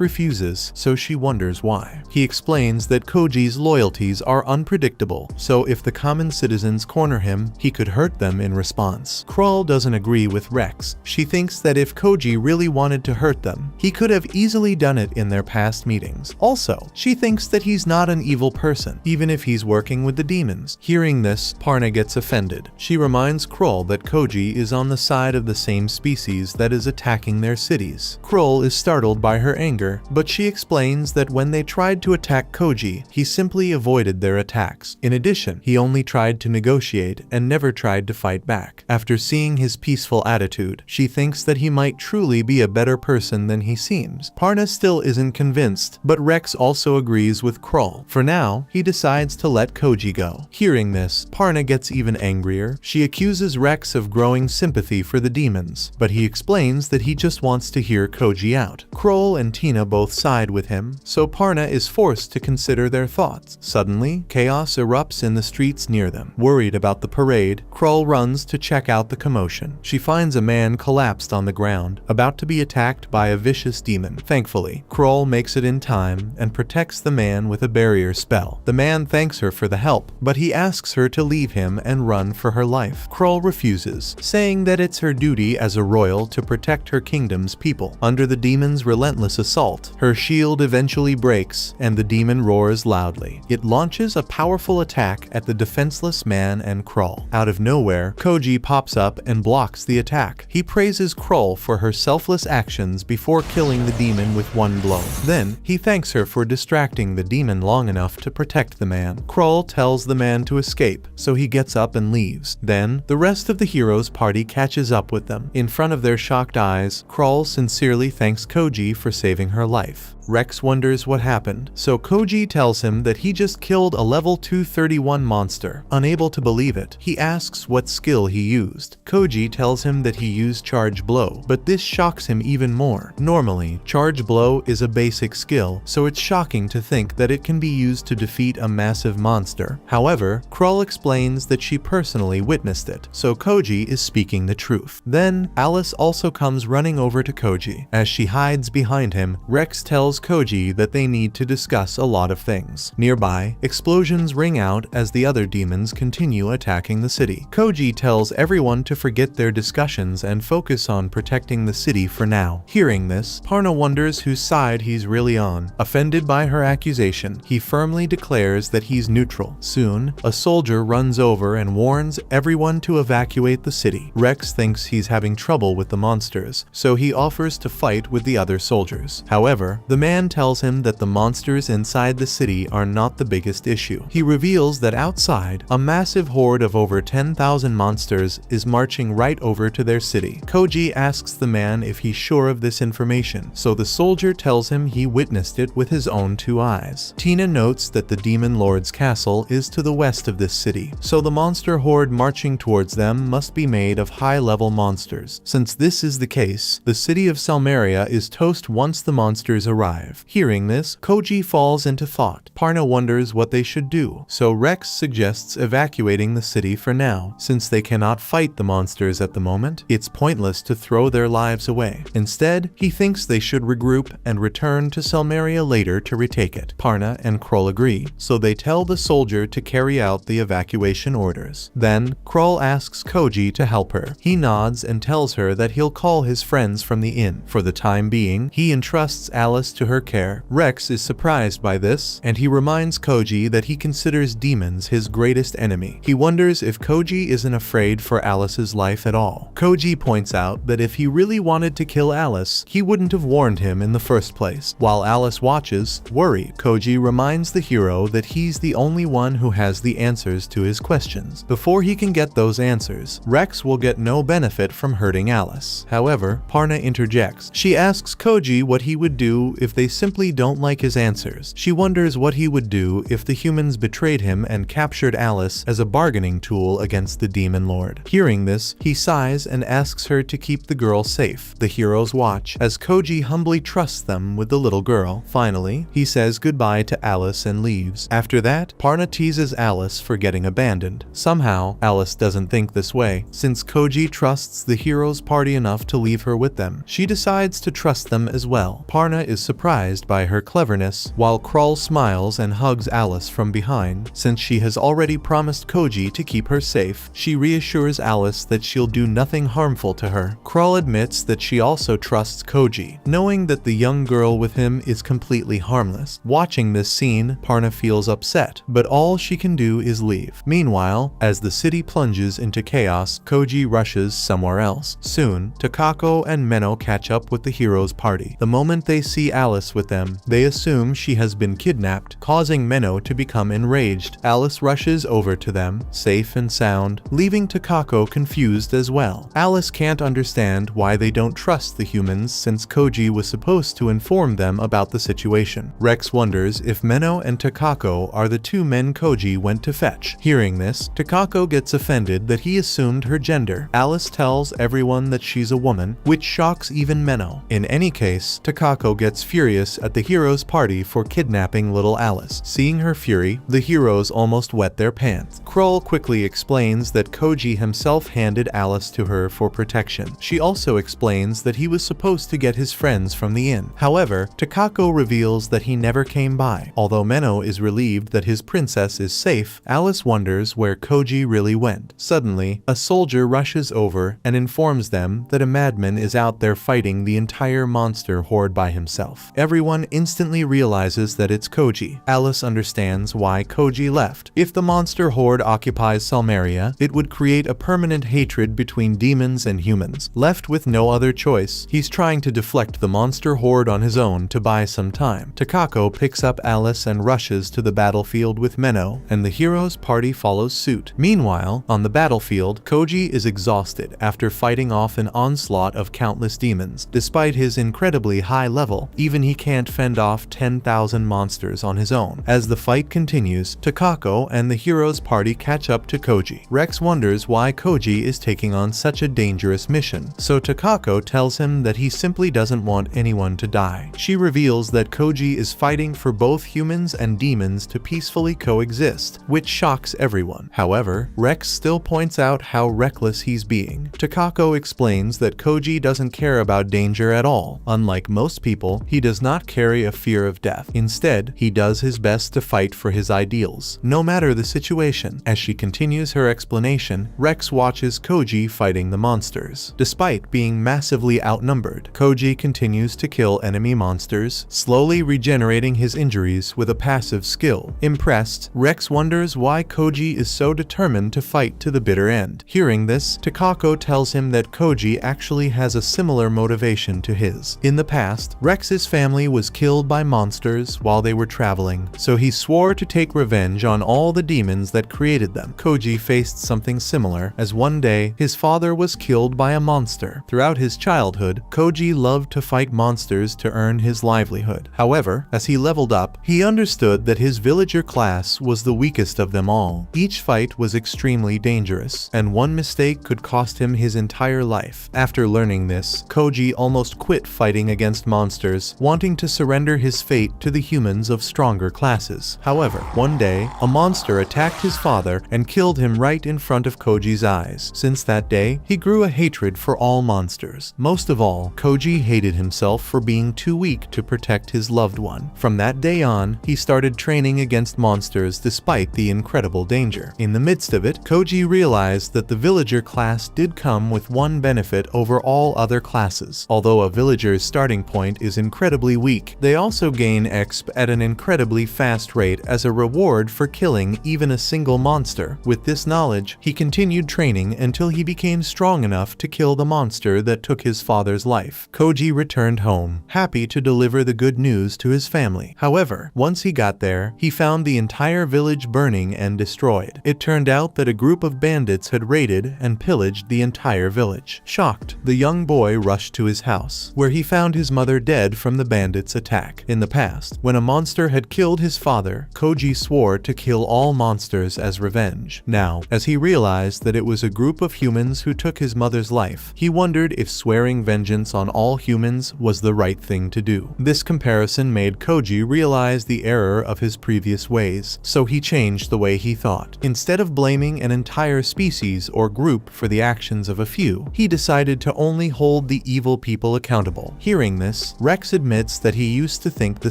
refuses, so she wonders why. He explains that Koji's loyalties are unpredictable, so if the common citizens corner him, he could hurt them in response. Krull doesn't agree with Rex. She thinks that if Koji really wanted to hurt them, he could have easily done it in their past meetings. Also, she thinks that he's not an evil person, even if he's working with the demons. Hearing this, Parna gets offended. She reminds Krull that Koji is on the side of the same species that is attacking their cities. Krull is startled by her anger, but she explains that when they tried to attack Koji, he simply avoided their attacks. In addition, he only tried to negotiate and never tried to fight back. After seeing his peaceful attitude, she thinks that he might truly be a better person than he seems. Parna still isn't convinced, but Rex also agrees with Krull. For now, he decides to let Koji go. Hearing this, Parna gets even angrier. She accuses Rex of growing sympathy for the demons, but he explains that he just wants to hear Koji out. Krull and Tina both side with him, so Parna is forced to consider their thoughts. Suddenly, chaos erupts in the streets near them. Worried about the parade, Krull runs to check out the commotion. She finds a man collapsed on the ground, about to be attacked by a vicious demon. Thankfully, Krull makes it in time and protects the man with a barrier spell. The man thanks her for the help, but he asks her to leave him and run for her life. Krull refuses, saying that it's her duty as a royal to protect her kingdom's people. Under the demon's relentless assault, her shield eventually breaks and the demon roars loudly. It launches a powerful attack at the defenseless man and Krull. Out of nowhere, Koji pops up and blocks the attack. He praises Krull for her selfless actions before killing the demon with one blow. Then, he thanks her for distracting the demon long enough to protect the man. Krull tells the man to escape, so he gets up and leaves. Then, the rest of the heroes' party catches up with them. In front of their shocked eyes, Krull sincerely thanks Koji for saving her life. Rex wonders what happened, so Koji tells him that he just killed a level 231 monster. Unable to believe it, he asks what skill he used. Koji tells him that he used Charge Blow, but this shocks him even more. Normally, Charge Blow is a basic skill, so it's shocking to think that it can be used to defeat a massive monster. However, Krull explains that she personally witnessed it, so Koji is speaking the truth. Then, Alice also comes running over to Koji. As she hides behind him, Rex tells Koji that they need to discuss a lot of things. Nearby, explosions ring out as the other demons continue attacking the city. Koji tells everyone to forget their discussions and focus on protecting the city for now. Hearing this, Parna wonders whose side he's really on. Offended by her accusation, he firmly declares that he's neutral. Soon, a soldier runs over and warns everyone to evacuate the city. Rex thinks he's having trouble with the monsters, so he offers to fight with the other soldiers. However, the man tells him that the monsters inside the city are not the biggest issue. He reveals that outside, a massive horde of over 10,000 monsters is marching right over to their city. Koji asks the man if he's sure of this information, so the soldier tells him he witnessed it with his own two eyes. Tina notes that the Demon Lord's castle is to the west of this city, so the monster horde marching towards them must be made of high-level monsters. Since this is the case, the city of Salmeria is toast once the monsters arrive. Hearing this, Koji falls into thought. Parna wonders what they should do, so Rex suggests evacuating the city for now. Since they cannot fight the monsters at the moment, it's pointless to throw their lives away. Instead, he thinks they should regroup and return to Salmeria later to retake it. Parna and Krull agree, so they tell the soldier to carry out the evacuation orders. Then, Krull asks Koji to help her. He nods and tells her that he'll call his friends from the inn. For the time being, he entrusts Alice to her care. Rex is surprised by this, and he reminds Koji that he considers demons his greatest enemy. He wonders if Koji isn't afraid for Alice's life at all. Koji points out that if he really wanted to kill Alice, he wouldn't have warned him in the first place. While Alice watches, worried, Koji reminds the hero that he's the only one who has the answers to his questions. Before he can get those answers, Rex will get no benefit from hurting Alice. However, Parna interjects. She asks Koji what he would do if they simply don't like his answers. She wonders what he would do if the humans betrayed him and captured Alice as a bargaining tool against the demon lord. Hearing this, he sighs and asks her to keep the girl safe. The heroes watch as Koji humbly trusts them with the little girl. Finally, he says goodbye to Alice and leaves. After that, Parna teases Alice for getting abandoned. Somehow, Alice doesn't think this way. Since Koji trusts the heroes' party enough to leave her with them, she decides to trust them as well. Parna is surprised by her cleverness, while Krull smiles and hugs Alice from behind. Since she has already promised Koji to keep her safe, she reassures Alice that she'll do nothing harmful to her. Krull admits that she also trusts Koji, knowing that the young girl with him is completely harmless. Watching this scene, Parna feels upset, but all she can do is leave. Meanwhile, as the city plunges into chaos, Koji rushes somewhere else. Soon, Takako and Menno catch up with the heroes' party. The moment they see Alice with them, they assume she has been kidnapped, causing Menno to become enraged. Alice rushes over to them, safe and sound, leaving Takako confused as well. Alice can't understand why they don't trust the humans since Koji was supposed to inform them about the situation. Rex wonders if Menno and Takako are the two men Koji went to fetch. Hearing this, Takako gets offended that he assumed her gender. Alice tells everyone that she's a woman, which shocks even Menno. In any case, Takako gets furious at the heroes' party for kidnapping little Alice. Seeing her fury, the heroes almost wet their pants. Krull quickly explains that Koji himself handed Alice to her for protection. She also explains that he was supposed to get his friends from the inn. However, Takako reveals that he never came by. Although Menno is relieved that his princess is safe, Alice wonders where Koji really went. Suddenly, a soldier rushes over and informs them that a madman is out there fighting the entire monster horde by himself. Everyone instantly realizes that it's Koji. Alice understands why Koji left. If the monster horde occupies Salmeria, it would create a permanent hatred between demons and humans. Left with no other choice, he's trying to deflect the monster horde on his own to buy some time. Takako picks up Alice and rushes to the battlefield with Menno, and the heroes' party follows suit. Meanwhile, on the battlefield, Koji is exhausted after fighting off an onslaught of countless demons. Despite his incredibly high level, even he can't fend off 10,000 monsters on his own. As the fight continues, Takako and the heroes' party catch up to Koji. Rex wonders why Koji is taking on such a dangerous mission, so Takako tells him that he simply doesn't want anyone to die. She reveals that Koji is fighting for both humans and demons to peacefully coexist, which shocks everyone. However, Rex still points out how reckless he's being. Takako explains that Koji doesn't care about danger at all. Unlike most people, he does not carry a fear of death. Instead, he does his best to fight for his ideals, no matter the situation. As she continues her explanation, Rex watches Koji fighting the monsters. Despite being massively outnumbered, Koji continues to kill enemy monsters, slowly regenerating his injuries with a passive skill. Impressed, Rex wonders why Koji is so determined to fight to the bitter end. Hearing this, Takako tells him that Koji actually has a similar motivation to his. In the past, Rex's family was killed by monsters while they were traveling, so he swore to take revenge on all the demons that created them. Koji faced something similar, as one day, his father was killed by a monster. Throughout his childhood, Koji loved to fight monsters to earn his livelihood. However, as he leveled up, he understood that his villager class was the weakest of them all. Each fight was extremely dangerous, and one mistake could cost him his entire life. After learning this, Koji almost quit fighting against monsters, wanting to surrender his fate to the humans of stronger classes. However, one day, a monster attacked his father and killed him right in front of Koji's eyes. Since that day, he grew a hatred for all monsters. Most of all, Koji hated himself for being too weak to protect his loved one. From that day on, he started training against monsters despite the incredible danger. In the midst of it, Koji realized that the villager class did come with one benefit over all other classes. Although a villager's starting point is incredibly incredibly weak. They also gain exp at an incredibly fast rate as a reward for killing even a single monster. With this knowledge, he continued training until he became strong enough to kill the monster that took his father's life. Koji returned home, happy to deliver the good news to his family. However, once he got there, he found the entire village burning and destroyed. It turned out that a group of bandits had raided and pillaged the entire village. Shocked, the young boy rushed to his house, where he found his mother dead from the bandits' attack. In the past, when a monster had killed his father, Koji swore to kill all monsters as revenge. Now, as he realized that it was a group of humans who took his mother's life, he wondered if swearing vengeance on all humans was the right thing to do. This comparison made Koji realize the error of his previous ways, so he changed the way he thought. Instead of blaming an entire species or group for the actions of a few, he decided to only hold the evil people accountable. Hearing this, Rex admits that he used to think the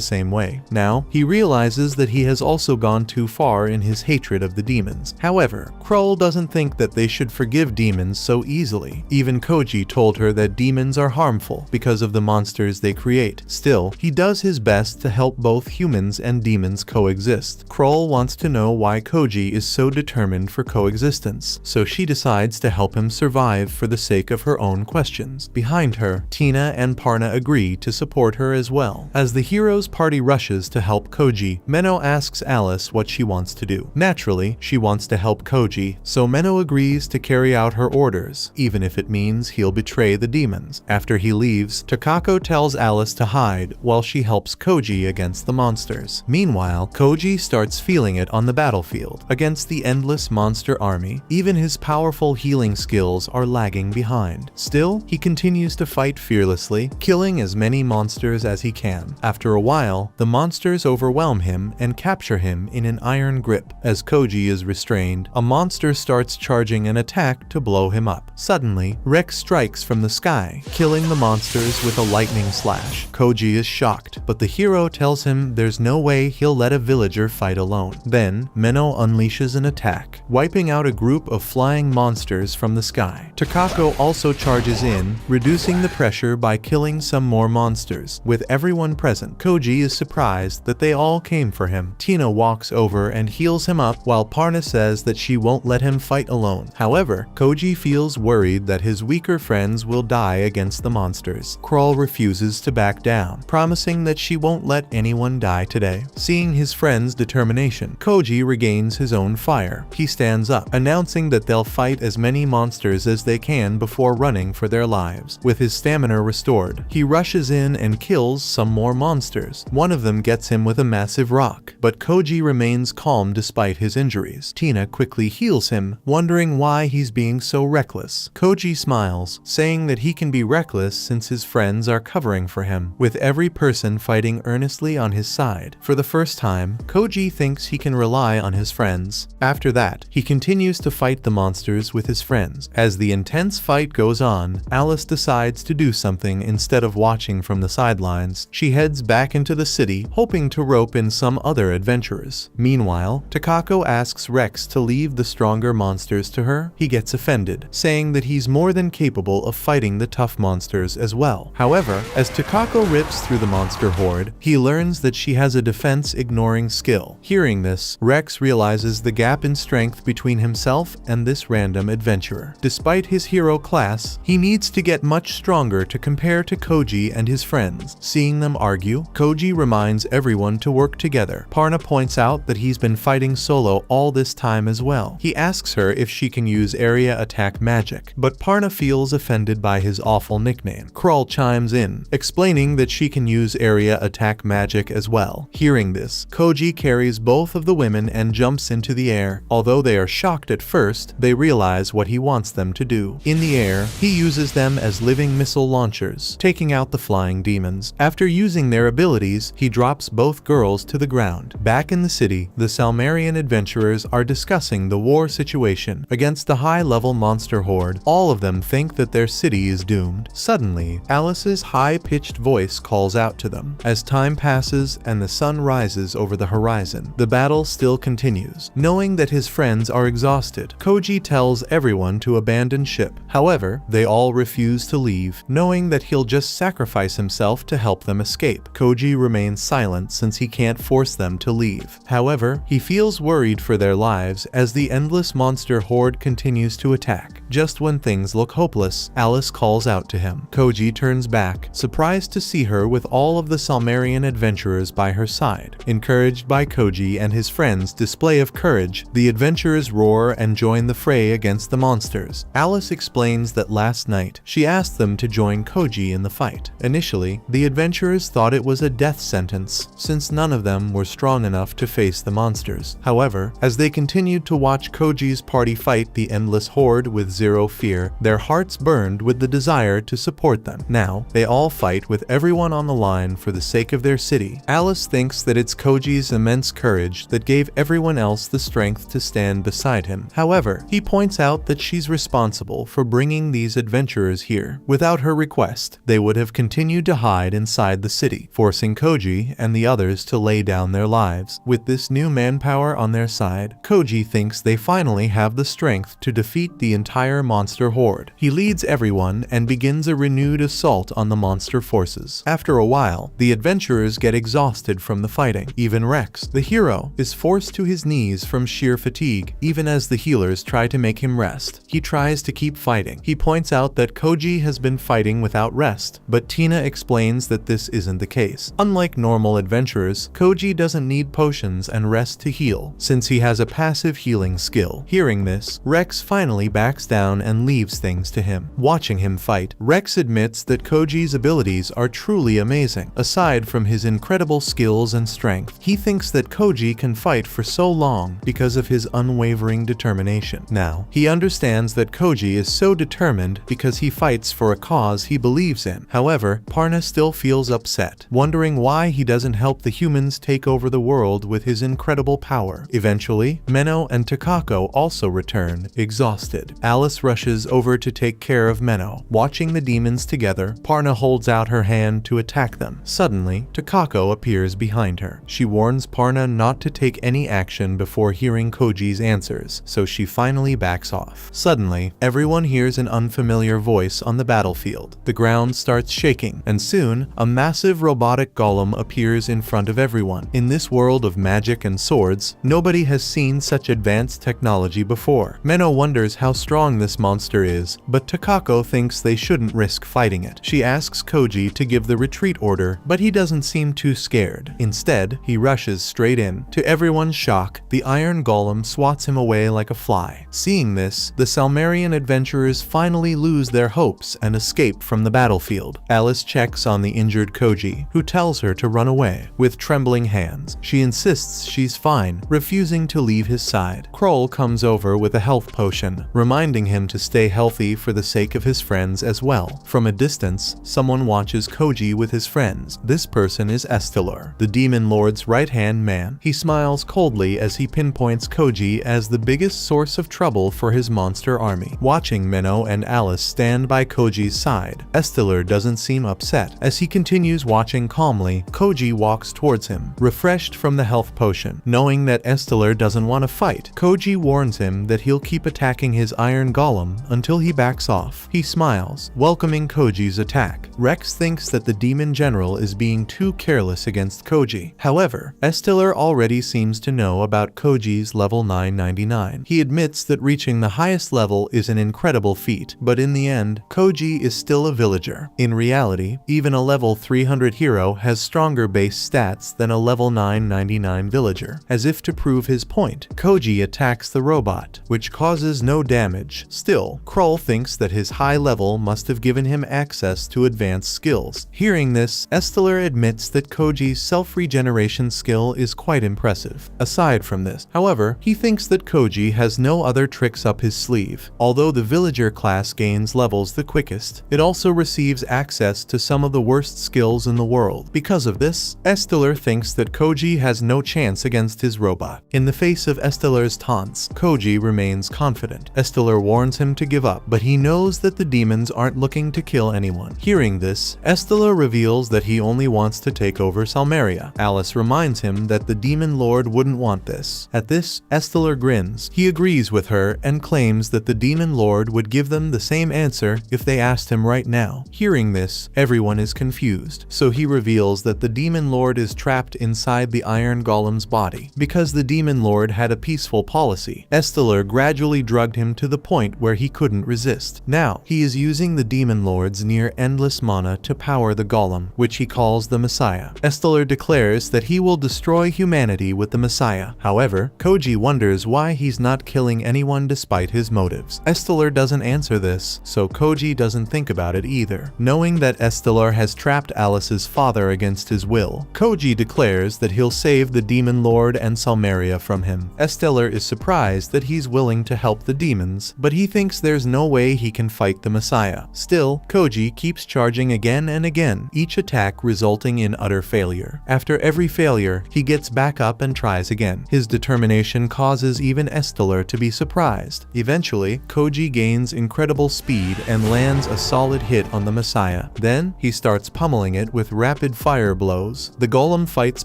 same way. Now, he realizes that he has also gone too far in his hatred of the demons. However, Krull doesn't think that they should forgive demons so easily. Even Koji told her that demons are harmful because of the monsters they create. Still, he does his best to help both humans and demons coexist. Krull wants to know why Koji is so determined for coexistence, so she decides to help him survive for the sake of her own questions. Behind her, Tina and Parna agree to support her as well. As the hero's party rushes to help Koji, Menno asks Alice what she wants to do. Naturally, she wants to help Koji, so Menno agrees to carry out her orders, even if it means he'll betray the demons. After he leaves, Takako tells Alice to hide while she helps Koji against the monsters. Meanwhile, Koji starts feeling it on the battlefield. Against the endless monster army, even his powerful healing skills are lagging behind. Still, he continues to fight fearlessly, killing as many monsters as he can. After a while, the monsters overwhelm him and capture him in an iron grip. As Koji is restrained, a monster starts charging an attack to blow him up. Suddenly, Rex strikes from the sky, killing the monsters with a lightning slash. Koji is shocked, but the hero tells him there's no way he'll let a villager fight alone. Then, Menno unleashes an attack, wiping out a group of flying monsters from the sky. Takako also charges in, reducing the pressure by killing some more monsters. With everyone present, Koji is surprised that they all came for him. Tina walks over and heals him up, while Parna says that she won't let him fight alone. However, Koji feels worried that his weaker friends will die against the monsters. Krull refuses to back down, promising that she won't let anyone die today. Seeing his friend's determination, Koji regains his own fire. He stands up, announcing that they'll fight as many monsters as they can before running for their lives. With his stamina restored, he rushes in and kills some more monsters. One of them gets him with a massive rock, but Koji remains calm despite his injuries. Tina quickly heals him, wondering why he's being so reckless. Koji smiles, saying that he can be reckless since his friends are covering for him, with every person fighting earnestly on his side. For the first time, Koji thinks he can rely on his friends. After that, he continues to fight the monsters with his friends. As the intense fight goes on, Alice decides to do something instead of watching from the sidelines. She heads back into the city, hoping to rope in some other adventurers. Meanwhile, Takako asks Rex to leave the stronger monsters to her. He gets offended, saying that he's more than capable of fighting the tough monsters as well. However, as Takako rips through the monster horde, he learns that she has a defense-ignoring skill. Hearing this, Rex realizes the gap in strength between himself and this random adventurer. Despite his hero class, he needs to get much stronger to compare to Koji and his friends. Seeing them argue, Koji reminds everyone to work together. Parna points out that he's been fighting solo all this time as well. He asks her if she can use area attack magic, but Parna feels offended by his awful nickname. Krull chimes in, explaining that she can use area attack magic as well. Hearing this, Koji carries both of the women and jumps into the air. Although they are shocked at first, they realize what he wants them to do. In the air, he uses them as living missile launchers, taking out the flying demons. After using their abilities, he drops both girls to the ground. Back in the city, the Salmarian adventurers are discussing the war situation against the high-level monster horde. All of them think that their city is doomed. Suddenly, Alice's high-pitched voice calls out to them. As time passes and the sun rises over the horizon, the battle still continues. Knowing that his friends are exhausted, Koji tells everyone to abandon ship. However, they all refuse to leave, knowing that he'll just sacrifice himself to help them escape. Koji remains silent since he can't force them to leave. However, he feels worried for their lives as the endless monster horde continues to attack. Just when things look hopeless, Alice calls out to him. Koji turns back, surprised to see her with all of the Salmarian adventurers by her side. Encouraged by Koji and his friends' display of courage, the adventurers roar and join the fray against the monsters. Alice explains that last night, she asked them to join Koji in the fight. Initially, the adventurers thought it was a death sentence, since none of them were strong enough to face the monsters. However, as they continued to watch Koji's party fight the endless horde with zero fear, their hearts burned with the desire to support them. Now, they all fight with everyone on the line for the sake of their city. Alice thinks that it's Koji's immense courage that gave everyone else the strength to stand beside him. However, he points out that she's responsible for bringing these adventurers here. Without her request, they would have continued to hide inside the city, forcing Koji and the others to lay down their lives. With this new manpower on their side, Koji thinks they finally have the strength to defeat the entire monster horde. He leads everyone and begins a renewed assault on the monster forces. After a while, the adventurers get exhausted from the fighting. Even Rex, the hero, is forced to his knees from sheer fatigue, even as the healers try to make him rest. He tries to keep fighting. He points out that Koji has been fighting without rest, but Tina explains that this isn't the case. Unlike normal adventurers, Koji doesn't need potions and rest to heal, since he has a passive healing skill. Hearing this, Rex finally backs down and leaves things to him. Watching him fight, Rex admits that Koji's abilities are truly amazing. Aside from his incredible skills and strength, he thinks that Koji can fight for so long because of his unwavering determination. Now, he understands that Koji is so determined because he fights for a cause he believes in. However, Parna still feels upset, wondering why he doesn't help the humans take over the world with his incredible power. Eventually, Menno and Takako also return, exhausted. Alice rushes over to take care of Menno. Watching the demons together, Parna holds out her hand to attack them. Suddenly, Takako appears behind her. She warns Parna not to take any action before hearing Koji's answers, so she finally backs off. Suddenly, everyone hears an unfamiliar voice on the battlefield. The ground starts shaking, and soon, a massive robotic golem appears in front of everyone. In this world of magic and swords, nobody has seen such advanced technology before. Menno wonders how strong this monster is, but Takako thinks they shouldn't risk fighting it. She asks Koji to give the retreat order, but he doesn't seem too scared. Instead, he rushes straight in. To everyone's shock, the iron golem swats him away like a fly. Seeing this, the Salmarian adventurers finally lose their hopes and escape from the battlefield. Alice checks on the injured Koji, who tells her to run away. With trembling hands, she insists she's fine, refusing to leave his side. Kroll comes over with a health potion, reminding him to stay healthy for the sake of his friends as well. From a distance, someone watches Koji with his friends. This person is Estelor, the demon lord's right-hand man. He smiles coldly as he pinpoints Koji as the biggest source of trouble for his monster army. Watching Menno and Alice stand by Koji's side, Estelor doesn't seem upset. As he continues watching calmly, Koji walks towards him, refreshed from the health potion. Knowing that Estelor doesn't want to fight, Koji warns him that he'll keep attacking his iron golem until he backs off. He smiles, welcoming Koji's attack. Rex thinks that the demon general is being too careless against Koji. However, Estelor already seems to know about Koji's level 999. He admits that reaching the highest level is an incredible feat, but in the end, Koji is still a villager. In reality, even a level 300 hero has stronger base stats than a level 999 villager. As if to prove his point, Koji attacks the robot, which causes no damage. Still, Kroll thinks that his high level must have given him access to advanced skills. Hearing this, Estelor admits that Koji's self-regeneration skill is quite impressive. Aside from this, however, he thinks that Koji has no other tricks up his sleeve. Although the villager class gains levels the quickest, it also receives access to some of the worst skills in the world. Because of this, Estelor thinks that Koji has no chance against his robot. In the face of Estelor's taunts, Koji remains confident. Estelor warns him to give up, but he knows that the demons aren't looking to kill anyone. Hearing this, Estelor reveals that he only wants to take over Salmaria. Alice reminds him that the demon lord wouldn't want this. At this, Estelor grins. He agrees with her and claims that the demon lord would give them the same answer if they asked him right now. Hearing this, everyone is confused, so he reveals that the Demon Lord is trapped inside the Iron Golem's body. Because the Demon Lord had a peaceful policy, Estelar gradually drugged him to the point where he couldn't resist. Now, he is using the Demon Lord's near-endless mana to power the Golem, which he calls the Messiah. Estelar declares that he will destroy humanity with the Messiah. However, Koji wonders why he's not killing anyone despite his motives. Estelar doesn't answer this, so Koji doesn't think about it either. Knowing that Estelar has trapped Alice's father against his will, Koji declares that he'll save the Demon Lord and Salmeria from him. Estelar is surprised that he's willing to help the demons, but he thinks there's no way he can fight the Messiah. Still, Koji keeps charging again and again, each attack resulting in utter failure. After every failure, he gets back up and tries again. His determination causes even Estelar to be surprised. Eventually, Koji gains incredible speed and lands a solid hit on the Messiah. Then, he starts pummeling it with rapid fire blows. The Golem fights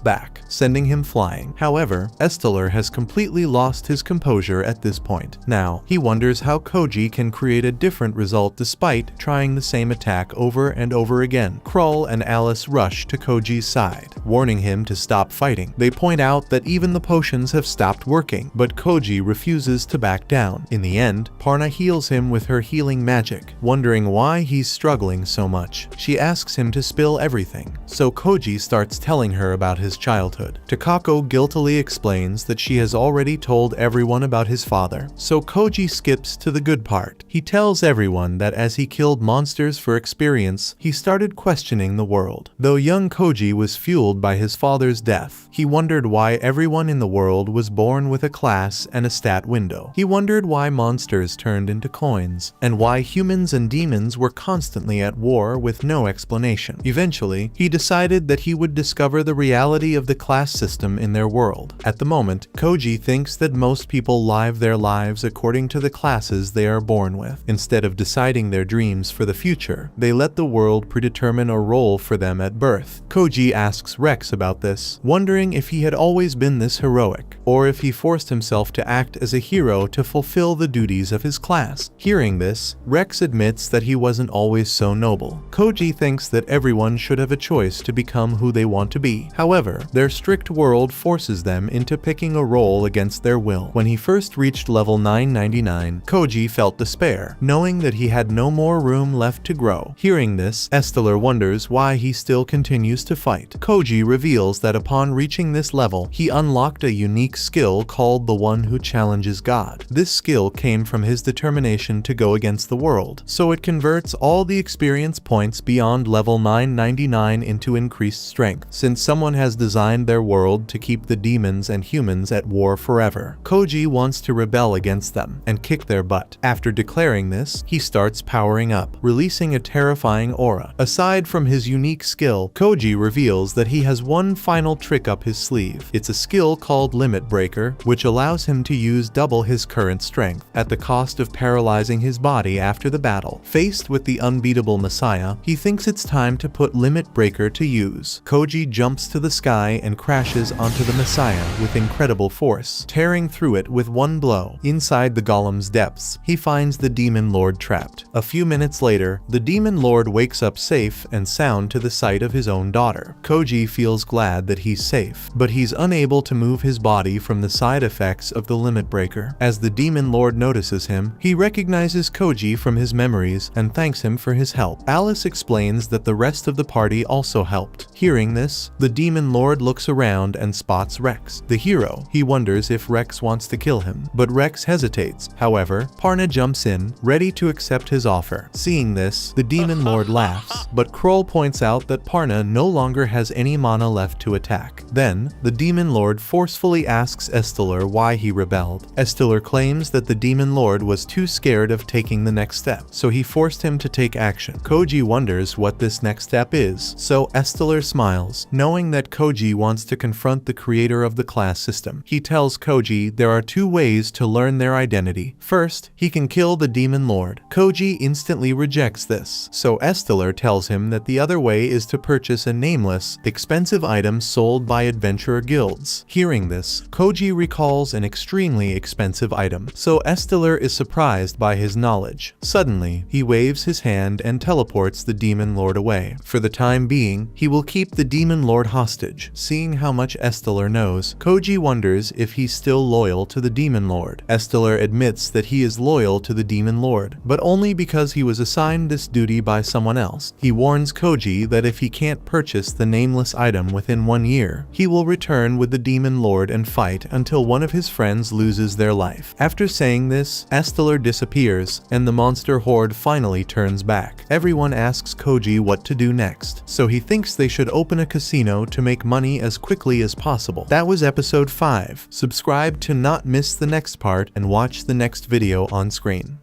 back, sending him flying. However, Estelar has completely lost his composure at this point. Now, he wonders how Koji can create a different result despite trying the same attack over and over again. Krull and Alice rush to Koji's side, warning him to stop fighting. They point out that even the potions have stopped working, but Koji refuses to back down. In the end, Parna heals him with her healing magic, wondering why he's struggling so much. She asks him to spill everything, so Koji starts telling her about his childhood. Takako guiltily explains that she has already told everyone about his father, so Koji skips to the good part. He tells everyone that as he killed monsters for experience, he started questioning the world. Though young Koji was fueled by his father's death, he wondered why everyone in the world was born with a class and a stat window. He wondered why monsters turned into coins, and why humans and demons were constantly at war with no explanation. Eventually, he decided that he would discover the reality of the class system in their world. At the moment, Koji thinks that most people live their lives according to the classes they are born with. Instead of deciding their dreams for the future, they let the world predetermine a role for them at birth. Koji asks Rex about this, wondering if he had always been this heroic, or if he forced himself to act as a hero to fulfill the duties of his class. Hearing this, Rex admits that he wasn't always so noble. Koji thinks that everyone should have a choice to become who they want to be. However, their strict world forces them into picking a role against their will. When he first reached level 999, Koji felt despair, knowing that he had no more room left to grow. Hearing this, Estelar wonders why he still continues to fight. Koji reveals that upon reaching this level, he unlocked a unique skill called the One Who Challenges God. This skill came from his determination to go against the world, so it converts all the experience points beyond level 999 into increased strength, since someone has designed their world to keep the demons and humans at war forever. Koji wants to rebel against them and kick their butt. After declaring this, he starts powering up, releasing a terrifying aura. Aside from his unique skill, Koji reveals that he has one final trick up his sleeve. It's a skill called Limit Breaker, which allows him to use double his current strength, at the cost of paralyzing his body after the battle. Faced with the unbeatable Messiah, he thinks it's time to put Limit Breaker to use. Koji jumps to the sky and crashes onto the Messiah with incredible force, tearing through it with one blow. Inside the Golem's depths, he finds the Demon Lord trapped. A few minutes later, the Demon Lord wakes up safe and sound to the sight of his own daughter. Koji feels glad that he's safe, but he's unable to move his body from the side effects of the Limit Breaker. As the Demon Lord notices him, he recognizes Koji from his memories and thanks him for his help. Alice explains that the rest of the party also helped. Hearing this, the Demon Lord looks around and spots Rex, the hero. He wonders if Rex wants to kill him, but Rex hesitates. However, Parna jumps in, ready to accept his offer. Seeing this, the Demon Lord laughs, but Krull points out that Parna no longer has any mana left to attack. Then, the Demon Lord forcefully asks Estelar why he rebelled. Estelar claims that the Demon Lord was too scared of taking the next step, so he forced him to take action. Koji wonders what this next step is, so Estelar smiles, knowing that Koji wants to confront the creator of the class system. He tells Koji there are two ways to learn their identity. First, he can kill the Demon Lord. Koji instantly rejects this, so Estelar tells him that the other way is to purchase a nameless, expensive item sold by adventurer guilds. Hearing this, Koji recalls an extremely expensive item, so Estelar is surprised by his knowledge. Suddenly, he waves his hand and teleports the Demon Lord away. away. For the time being, he will keep the Demon Lord hostage. Seeing how much Estelar knows, Koji wonders if he's still loyal to the Demon Lord. Estelar admits that he is loyal to the Demon Lord, but only because he was assigned this duty by someone else. He warns Koji that if he can't purchase the nameless item within 1 year, he will return with the Demon Lord and fight until one of his friends loses their life. After saying this, Estelar disappears, and the monster horde finally turns back. Everyone asks Koji what to do next, so he thinks they should open a casino to make money as quickly as possible. That was episode 5. Subscribe to not miss the next part and watch the next video on screen.